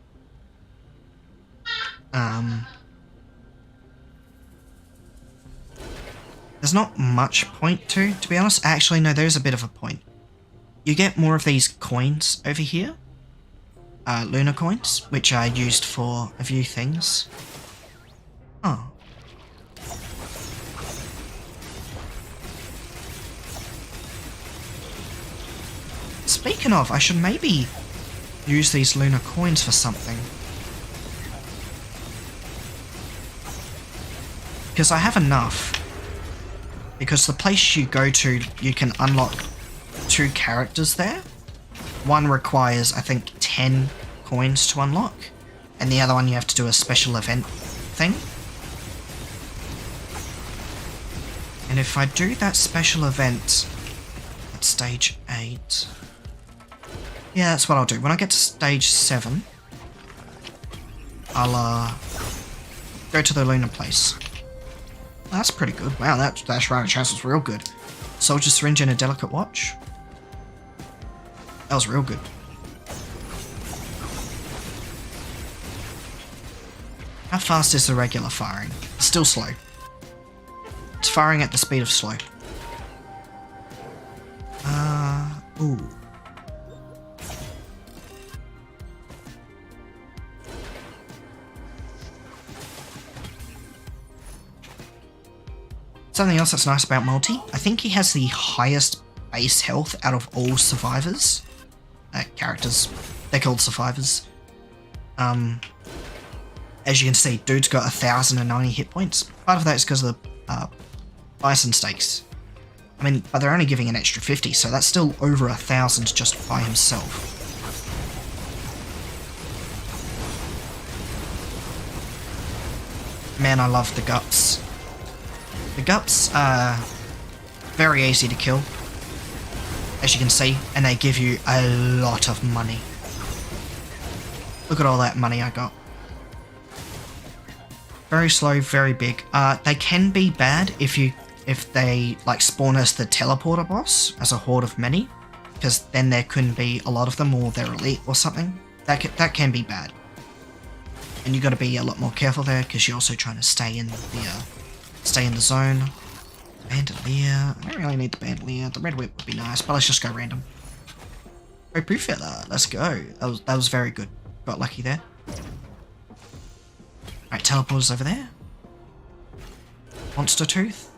S1: there's not much point to be honest. Actually, no, there's a bit of a point. You get more of these coins over here. Lunar coins, which are used for a few things. Oh. Speaking of, I should maybe use these lunar coins for something. Because I have enough. Because the place you go to, you can unlock 2 characters there. One requires, I think, 10 coins to unlock. And the other one you have to do a special event thing. And if I do that special event at stage 8... Yeah, that's what I'll do. When I get to stage 7, I'll go to the lunar place. That's pretty good. Wow, that Shrine of Chance was real good. Soldier Syringe and a Delicate Watch. That was real good. How fast is the regular firing? It's still slow. It's firing at the speed of slow. Ooh. Something else that's nice about Multi, I think he has the highest base health out of all survivors. Characters. They're called survivors. As you can see, dude's got 1,090 hit points. Part of that is because of the Bison stakes. I mean, but they're only giving an extra 50, so that's still over 1,000 just by himself. Man, I love the guts. The guts are very easy to kill, as you can see, and they give you a lot of money. Look at all that money I got. Very slow, very big. They can be bad if they like spawn as the teleporter boss, as a horde of many, because then there couldn't be a lot of them, or they're elite or something. That can be bad, and you got to be a lot more careful there because you're also trying to stay in the zone. Bandolier. I don't really need the bandolier. The red whip would be nice, but let's just go random. Proof Feather. Let's go. That was very good. Got lucky there. Alright, teleporters over there. Monster Tooth.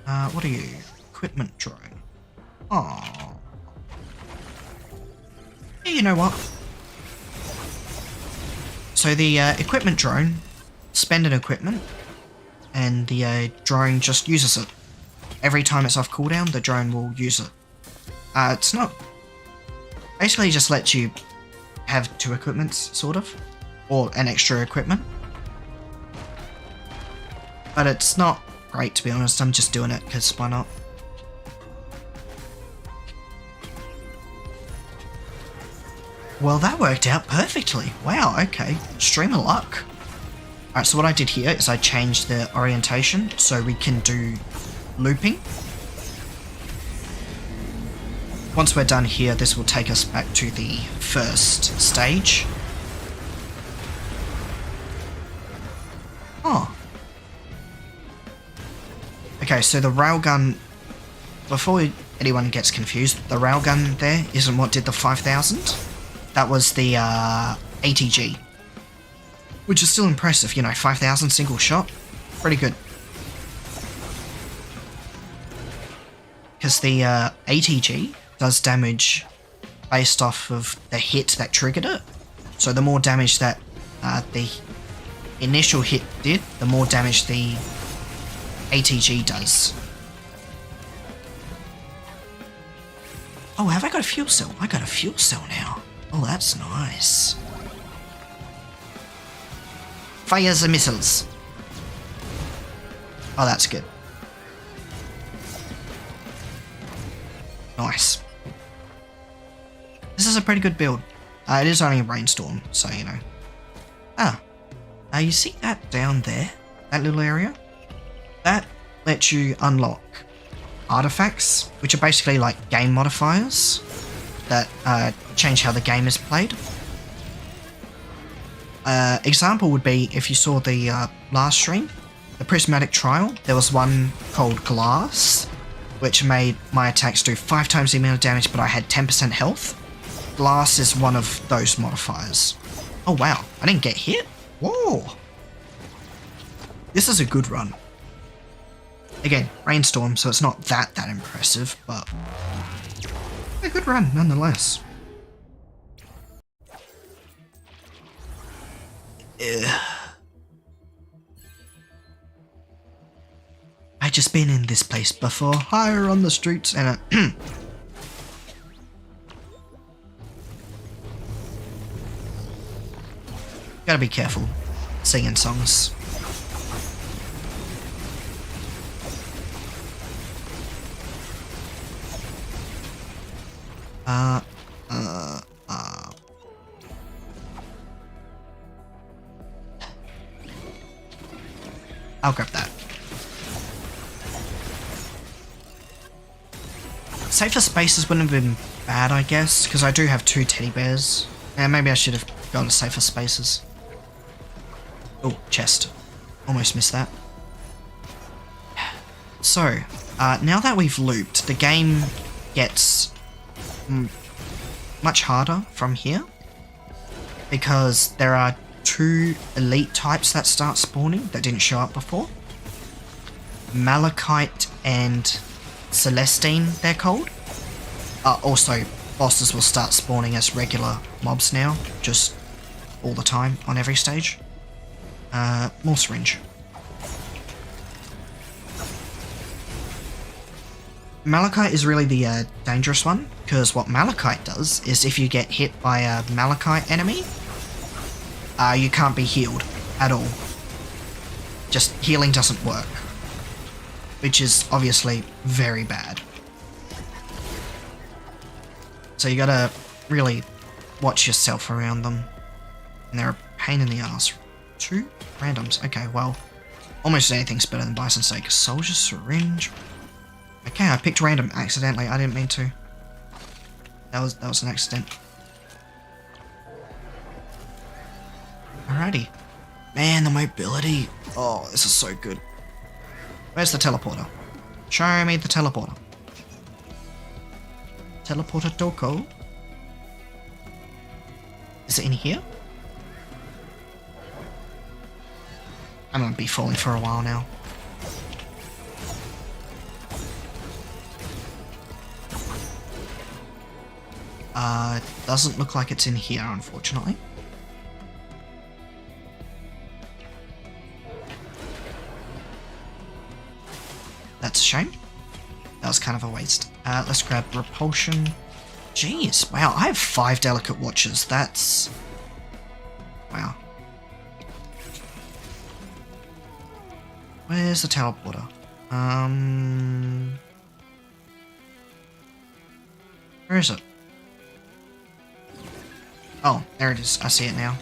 S1: What are you? Equipment drone. Oh. Yeah, you know what? So the equipment drone, spend an equipment, and the drone just uses it. Every time it's off cooldown, the drone will use it. It's not... Basically just lets you have 2 equipments, sort of. Or an extra equipment. But it's not great, to be honest. I'm just doing it because why not? Well, that worked out perfectly. Wow, okay. Stream of luck. Alright, so what I did here is I changed the orientation so we can do looping. Once we're done here, this will take us back to the first stage. Oh. Okay, so the railgun, before anyone gets confused, the railgun there isn't what did the 5,000. That was the ATG. Which is still impressive, you know, 5,000 single shot. Pretty good. Because the ATG does damage based off of the hit that triggered it. So the more damage that the initial hit did, the more damage the ATG does. Oh, have I got a fuel cell? I got a fuel cell now. Oh, that's nice. Fires the missiles. Oh, that's good. Nice. This is a pretty good build. It is only a rainstorm, so you know. You see that down there? That little area? That lets you unlock artifacts, which are basically like game modifiers that change how the game is played. Example would be if you saw the last stream, the prismatic trial, there was one called glass, which made my attacks do 5 times the amount of damage, but I had 10% health. Glass is one of those modifiers. Oh wow, I didn't get hit? Whoa! This is a good run. Again, rainstorm, so it's not that impressive, but a good run nonetheless. I just been in this place before, higher on the streets, and gotta be careful singing songs. I'll grab that. Safer spaces wouldn't have been bad, I guess, because I do have 2 teddy bears. And maybe I should have gone to safer spaces. Oh, chest. Almost missed that. So, now that we've looped, the game gets much harder from here. Because there are 2 elite types that start spawning that didn't show up before. Malachite and Celestine, they're called. Also, bosses will start spawning as regular mobs now, just all the time on every stage. More syringe. Malachite is really the dangerous one, because what Malachite does is if you get hit by a Malachite enemy, you can't be healed at all. Just healing doesn't work, which is obviously very bad. So you gotta really watch yourself around them. And they're a pain in the ass. 2 randoms. Okay, well, almost anything's better than Bison's sake. Soldier syringe. Okay, I picked random accidentally. I didn't mean to. That was an accident. Alrighty. Man, the mobility. Oh, this is so good. Where's the teleporter? Show me the teleporter. Teleporter Doko. Is it in here? I'm gonna be falling for a while now. Doesn't look like it's in here, unfortunately. That's a shame. That was kind of a waste. Let's grab repulsion. Jeez, wow, I have 5 delicate watches. That's... wow. Where's the teleporter? Where is it? Oh, there it is. I see it now.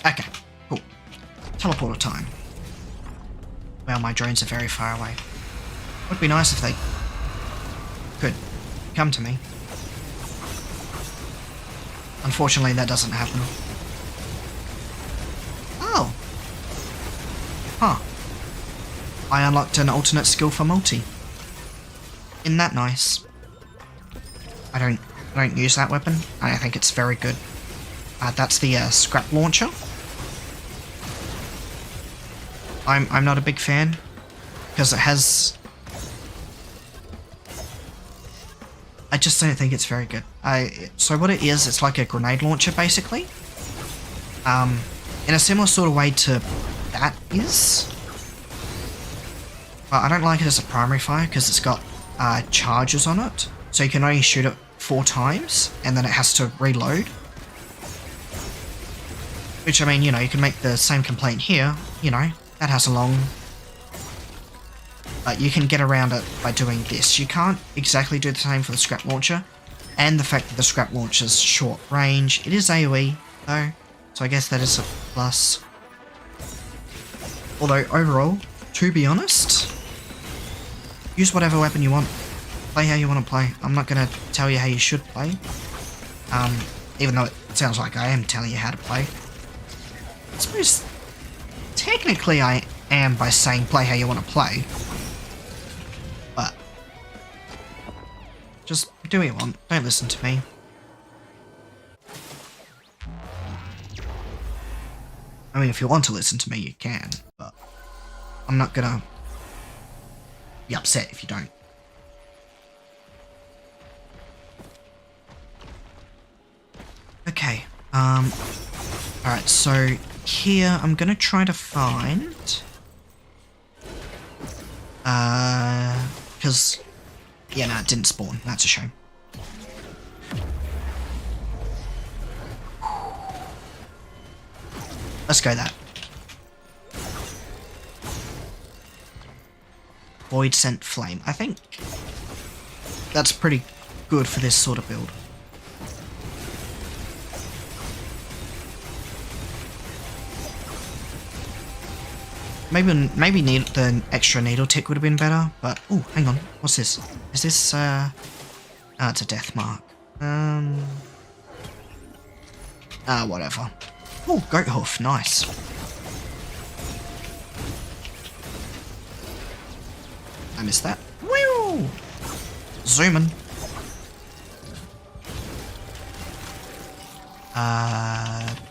S1: Okay, cool. Teleporter time. Well, my drones are very far away. Would be nice if they could come to me. Unfortunately, that doesn't happen. Oh. Huh. I unlocked an alternate skill for multi. Isn't that nice? I don't use that weapon. I think it's very good. That's the scrap launcher. I'm not a big fan because it has... I just don't think it's very good. So what it is, it's like a grenade launcher basically. In a similar sort of way to that is. But I don't like it as a primary fire because it's got charges on it. So you can only shoot it 4 times and then it has to reload. Which, I mean, you know, you can make the same complaint here, you know, that has a long... But you can get around it by doing this. You can't exactly do the same for the scrap launcher. And the fact that the scrap launcher's short range. It is AoE, though, so I guess that is a plus. Although, overall, to be honest, use whatever weapon you want. Play how you want to play. I'm not going to tell you how you should play. Even though it sounds like I am telling you how to play. I suppose, technically I am by saying play how you want to play. But, just do what you want. Don't listen to me. I mean, if you want to listen to me, you can. But, I'm not gonna be upset if you don't. Okay, alright, so here I'm gonna try to find, because, yeah, no, it didn't spawn, that's a shame. Let's go that. Void Scent Flame, I think that's pretty good for this sort of build. Maybe the extra needle tick would have been better, but... oh, hang on. What's this? Is this, it's a death mark. Whatever. Oh, goat hoof. Nice. I missed that. Woo! Zooming.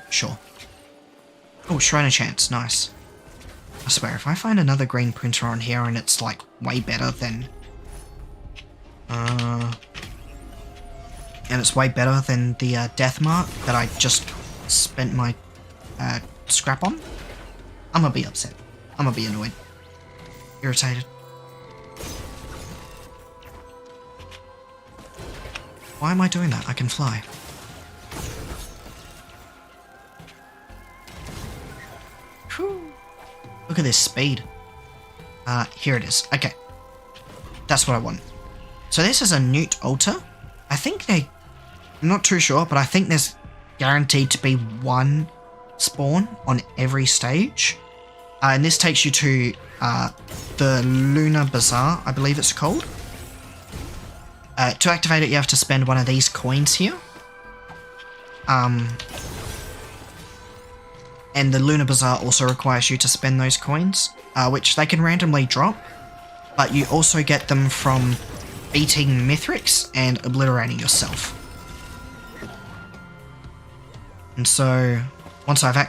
S1: Sure. Oh, Shrine of Chance. Nice. I swear, if I find another green printer on here and it's, like, way better than... and it's way better than the, death mark that I just spent my, scrap on, I'm gonna be upset. I'm gonna be annoyed. Irritated. Why am I doing that? I can fly. Whew. Look at this speed. Here it is. Okay. That's what I want. So this is a Newt altar. I think I'm not too sure, but I think there's guaranteed to be 1 spawn on every stage. And this takes you to the Lunar Bazaar, I believe it's called. To activate it, you have to spend one of these coins here. And the Lunar Bazaar also requires you to spend those coins, which they can randomly drop, but you also get them from beating Mithrix and obliterating yourself. And so,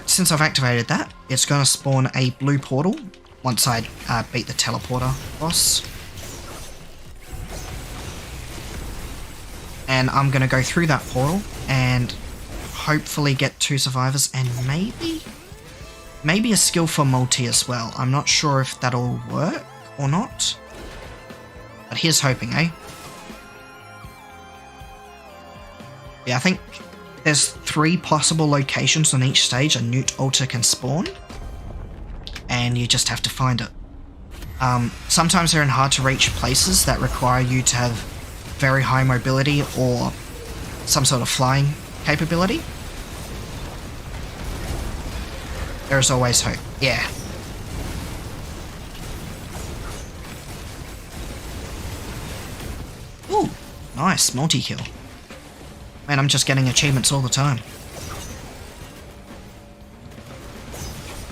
S1: since I've activated that, it's going to spawn a blue portal once I beat the teleporter boss. And I'm going to go through that portal and hopefully get 2 survivors and maybe a skill for multi as well. I'm not sure if that'll work or not. But here's hoping, eh? Yeah, I think there's 3 possible locations on each stage a Newt altar can spawn. And you just have to find it. Sometimes they're in hard to reach places that require you to have very high mobility or some sort of flying capability. There's always hope. Yeah. Ooh, nice multi-kill. Man, I'm just getting achievements all the time.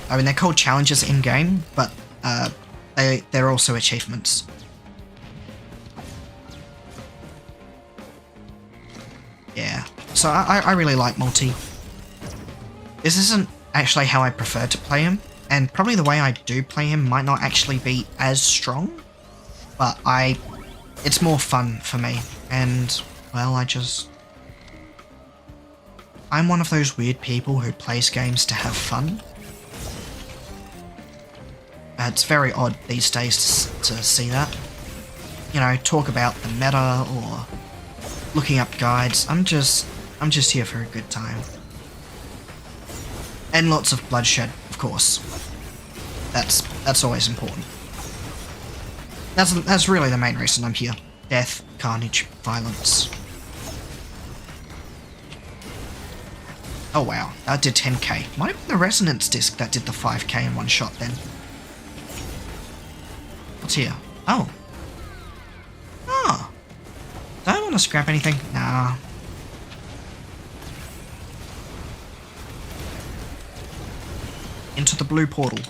S1: I mean, they're called challenges in-game, but they're also achievements. Yeah, so I really like multi. This isn't actually how I prefer to play him, and probably the way I do play him might not actually be as strong, but it's more fun for me, and, well, I'm one of those weird people who plays games to have fun. It's very odd these days to see that. You know, talk about the meta or looking up guides. I'm just here for a good time. And lots of bloodshed, of course. That's always important. That's really the main reason I'm here. Death, carnage, violence. Oh wow, that did 10k. Might have been the resonance disc that did the 5k in one shot then. What's here? Oh. Oh. Do I want to scrap anything? Nah. Into the blue portal.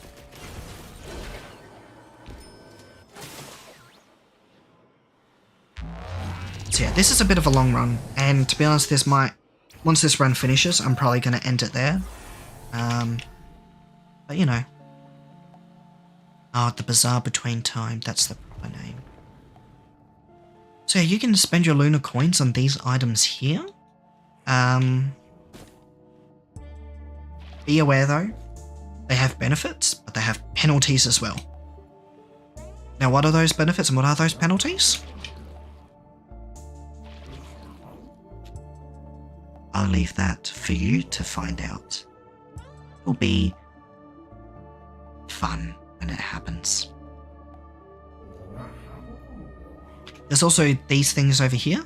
S1: So yeah, this is a bit of a long run, and to be honest, once this run finishes, I'm probably going to end it there. But you know. Oh, the Bazaar Between Time, that's the proper name. So yeah, you can spend your lunar coins on these items here. Be aware though, they have benefits, but they have penalties as well. Now what are those benefits and what are those penalties? I'll leave that for you to find out. It'll be fun when it happens. There's also these things over here,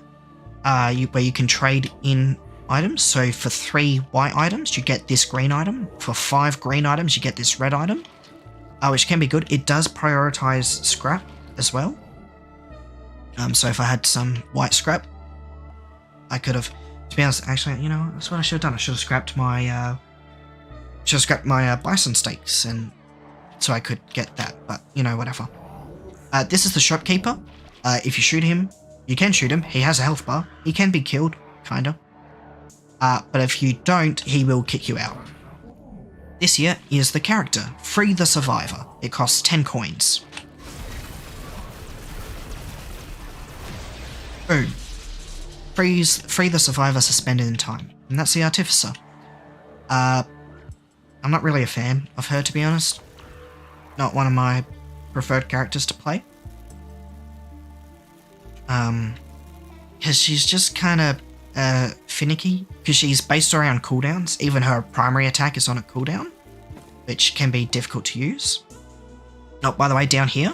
S1: where you can trade in items. So for 3 white items, you get this green item. For 5 green items, you get this red item, which can be good. It does prioritize scrap as well. So if I had some white scrap, I could have, to be honest, actually, you know, that's what I should have done. I should have scrapped my, bison steaks, and so I could get that, but, you know, whatever. This is the shopkeeper. If you shoot him, you can shoot him. He has a health bar. He can be killed, kinda. But if you don't, he will kick you out. This here is the character, Free the Survivor. It costs 10 coins. Boom. Free the Survivor suspended in time. And that's the Artificer. I'm not really a fan of her, to be honest. Not one of my preferred characters to play. Because she's just kind of finicky, because she's based around cooldowns. Even her primary attack is on a cooldown, which can be difficult to use. Oh, by the way, down here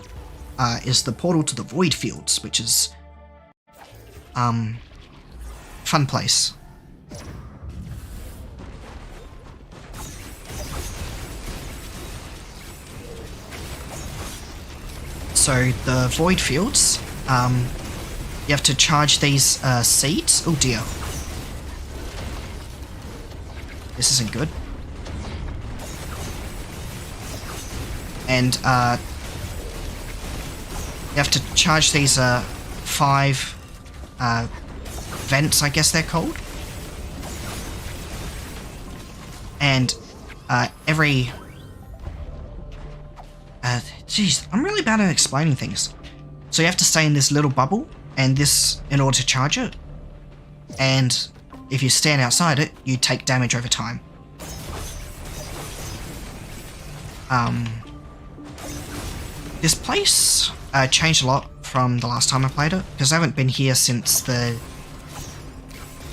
S1: is the portal to the Void Fields, which is fun place. So the Void Fields, you have to charge these seeds. Oh dear. This isn't good. And you have to charge these 5 vents, I guess they're called. And every Jeez, I'm really bad at explaining things. So you have to stay in this little bubble, and this in order to charge it. And if you stand outside it, you take damage over time. This place changed a lot from the last time I played it, because I haven't been here since the...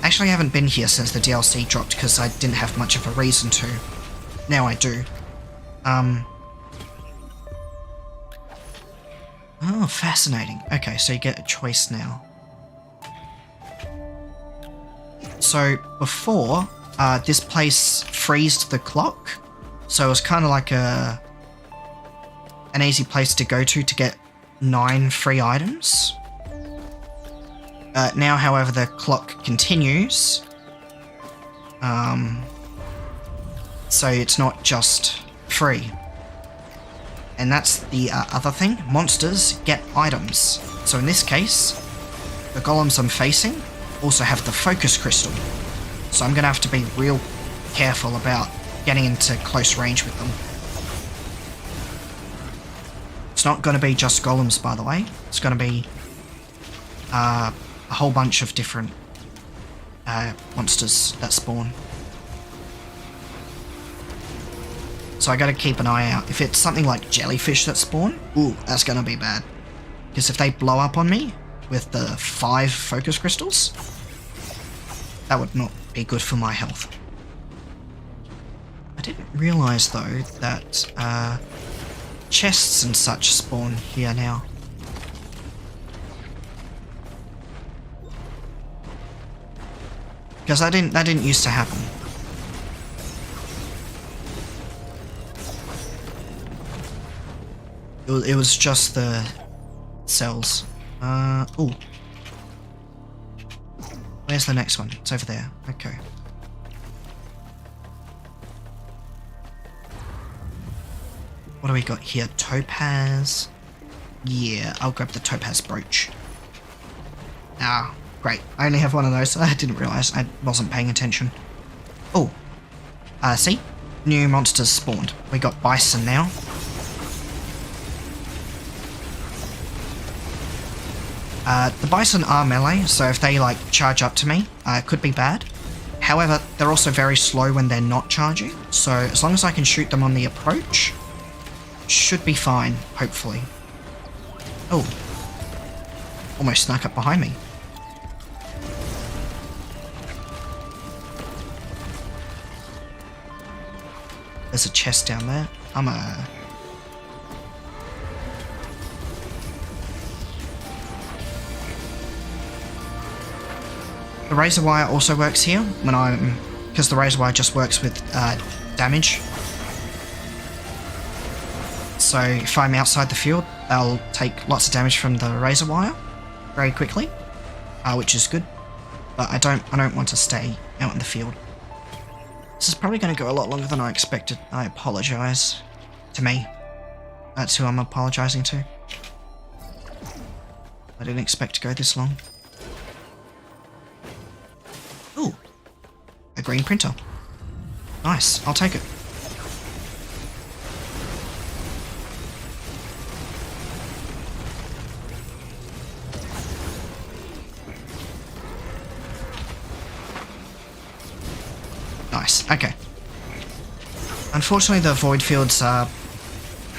S1: Actually, I haven't been here since the DLC dropped, because I didn't have much of a reason to. Now I do. Oh, fascinating. Okay, so you get a choice now. So, before, this place freezed the clock, so it was kind of like an easy place to go to get 9 free items. Now, however, the clock continues, so it's not just free. And that's the other thing. Monsters get items. So in this case, the golems I'm facing also have the focus crystal. So I'm going to have to be real careful about getting into close range with them. It's not going to be just golems, by the way. It's going to be a whole bunch of different monsters that spawn. So I gotta keep an eye out. If it's something like jellyfish that spawn, ooh, that's gonna be bad. Because if they blow up on me with the 5 focus crystals, that would not be good for my health. I didn't realise though that chests and such spawn here now. Because that didn't used to happen. It was just the cells. Ooh. Where's the next one? It's over there. Okay. What do we got here? Topaz. Yeah, I'll grab the topaz brooch. Ah, great. I only have one of those. I didn't realise. I wasn't paying attention. Oh. See? New monsters spawned. We got bison now. The bison are melee, so if they like charge up to me, it could be bad. However, they're also very slow when they're not charging, so as long as I can shoot them on the approach, should be fine, hopefully. Oh, almost snuck up behind me. There's a chest down there. The razor wire also works here because the razor wire just works with damage. So if I'm outside the field, I'll take lots of damage from the razor wire very quickly, which is good. But I don't want to stay out in the field. This is probably going to go a lot longer than I expected. I apologise to me. That's who I'm apologising to. I didn't expect to go this long. Ooh, a green printer. Nice, I'll take it. Nice, okay. Unfortunately, the void fields are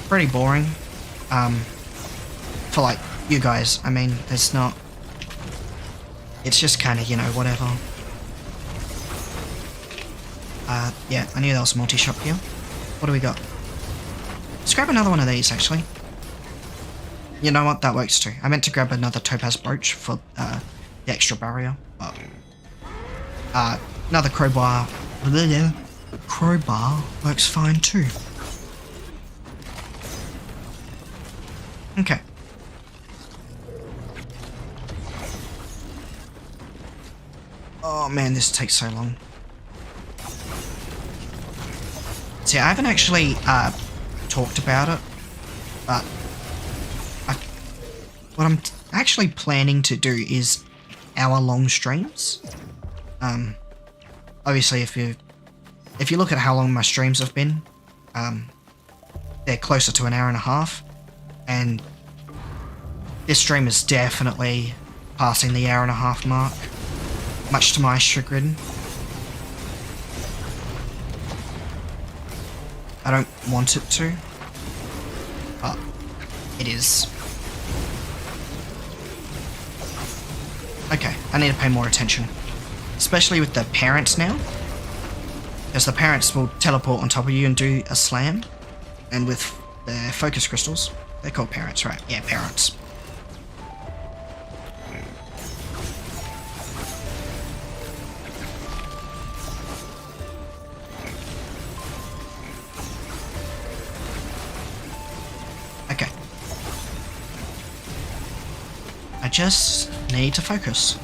S1: pretty boring. For like you guys, I mean, there's not. It's just kind of, you know, whatever. Yeah, I knew there was a multi-shop here. What do we got? Let's grab another one of these, actually. You know what? That works too. I meant to grab another topaz brooch for the extra barrier. But, another crowbar. Crowbar works fine too. Okay. Oh man, this takes so long. See, I haven't actually talked about it, but what I'm actually planning to do is hour-long streams. Obviously, if you look at how long my streams have been, they're closer to an hour and a half. And this stream is definitely passing the hour-and-a-half mark, much to my chagrin. I don't want it to, but it is. Okay, I need to pay more attention, especially with the parents now, because the parents will teleport on top of you and do a slam, and with their focus crystals, they're called parents, right? Yeah, parents. Okay. I just need to focus.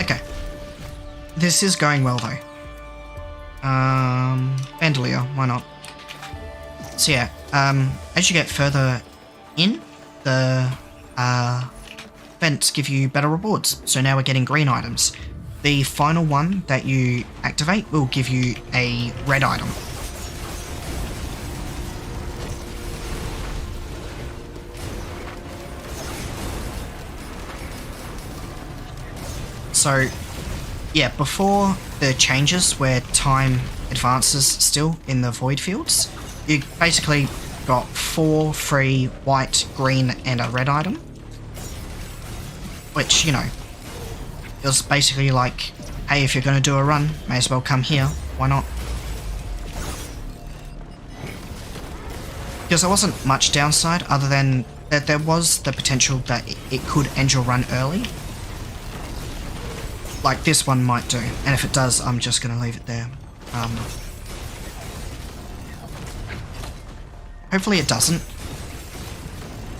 S1: Okay. This is going well though. Bandolier, why not? So yeah, as you get further in, the vents give you better rewards. So now we're getting green items. The final one that you activate will give you a red item. So yeah, before the changes where time advances still in the void fields, you basically got 4 free white, green and a red item. Which, you know, it was basically like, hey, if you're going to do a run, may as well come here, why not? Because there wasn't much downside other than that there was the potential that it could end your run early. Like this one might do, and if it does, I'm just going to leave it there. Hopefully it doesn't.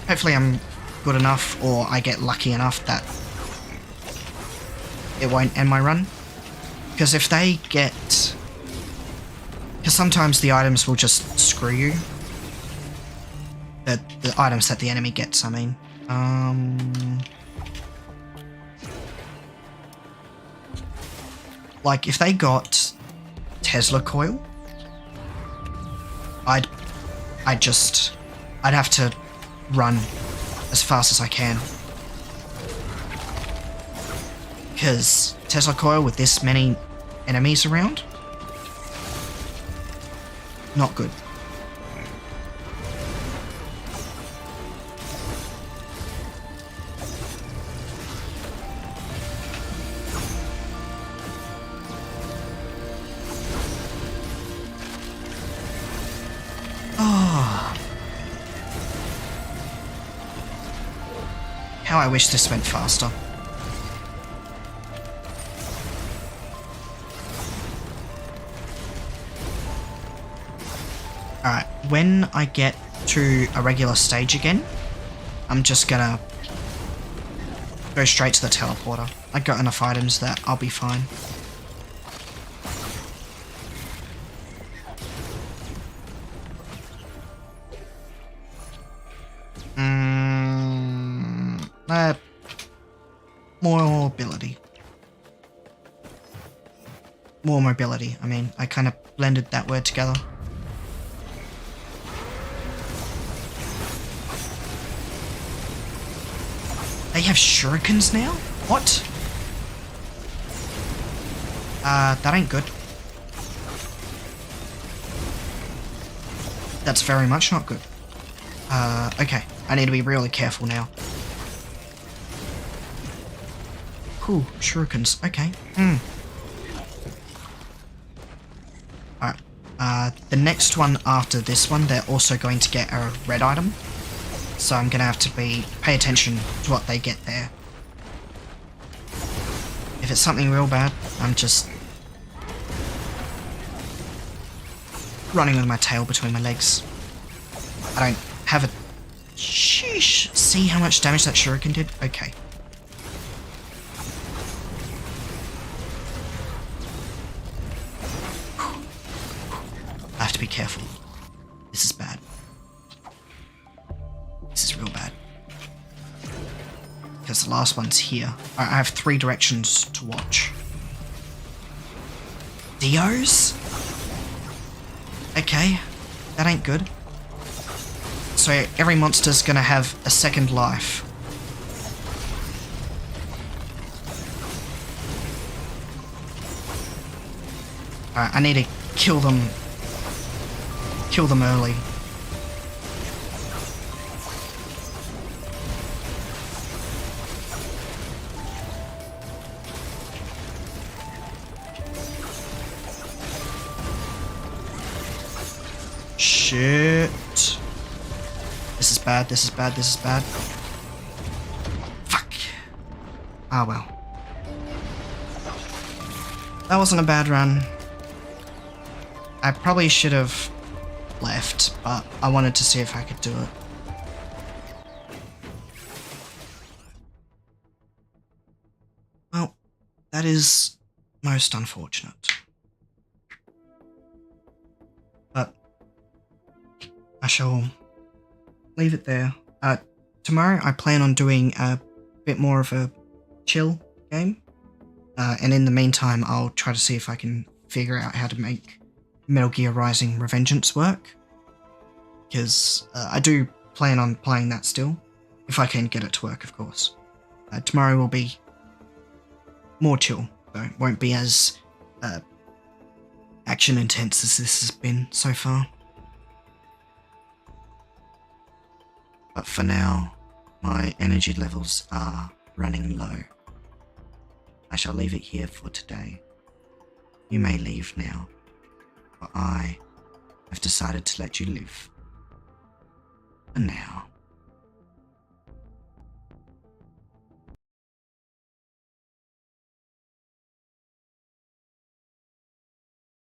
S1: Hopefully I'm good enough, or I get lucky enough that it won't end my run. Because if they get... Because sometimes the items will just screw you. The items that the enemy gets, I mean. Like, if they got Tesla coil, I'd have to run as fast as I can. Because Tesla coil with this many enemies around, not good. How I wish this went faster. Alright, when I get to a regular stage again, I'm just gonna go straight to the teleporter. I got enough items that I'll be fine. More mobility. More mobility, I mean. I kind of blended that word together. They have shurikens now? What? That ain't good. That's very much not good. Okay. I need to be really careful now. Cool, shurikens. Okay. Alright. The next one after this one, they're also going to get a red item. So I'm gonna have to pay attention to what they get there. If it's something real bad, I'm just running with my tail between my legs. I don't have a... Sheesh! See how much damage that shuriken did? Okay. I have to be careful. This is bad. This is real bad. because the last one's here. I have 3 directions to watch. Dios? Okay, that ain't good. So every monster's gonna have a second life. Alright, I need to kill them. Kill them early. Shit. This is bad, this is bad, this is bad. Fuck. Ah well. That wasn't a bad run. I probably should have left, but I wanted to see if I could do it. Well, that is most unfortunate. But I shall leave it there. Tomorrow I plan on doing a bit more of a chill game. And in the meantime, I'll try to see if I can figure out how to make Metal Gear Rising Revengeance work. Because I do plan on playing that still. If I can get it to work, of course. Tomorrow will be more chill, though. It won't be as action intense as this has been so far. But for now, my energy levels are running low. I shall leave it here for today. You may leave now, but I have decided to let you live. For now.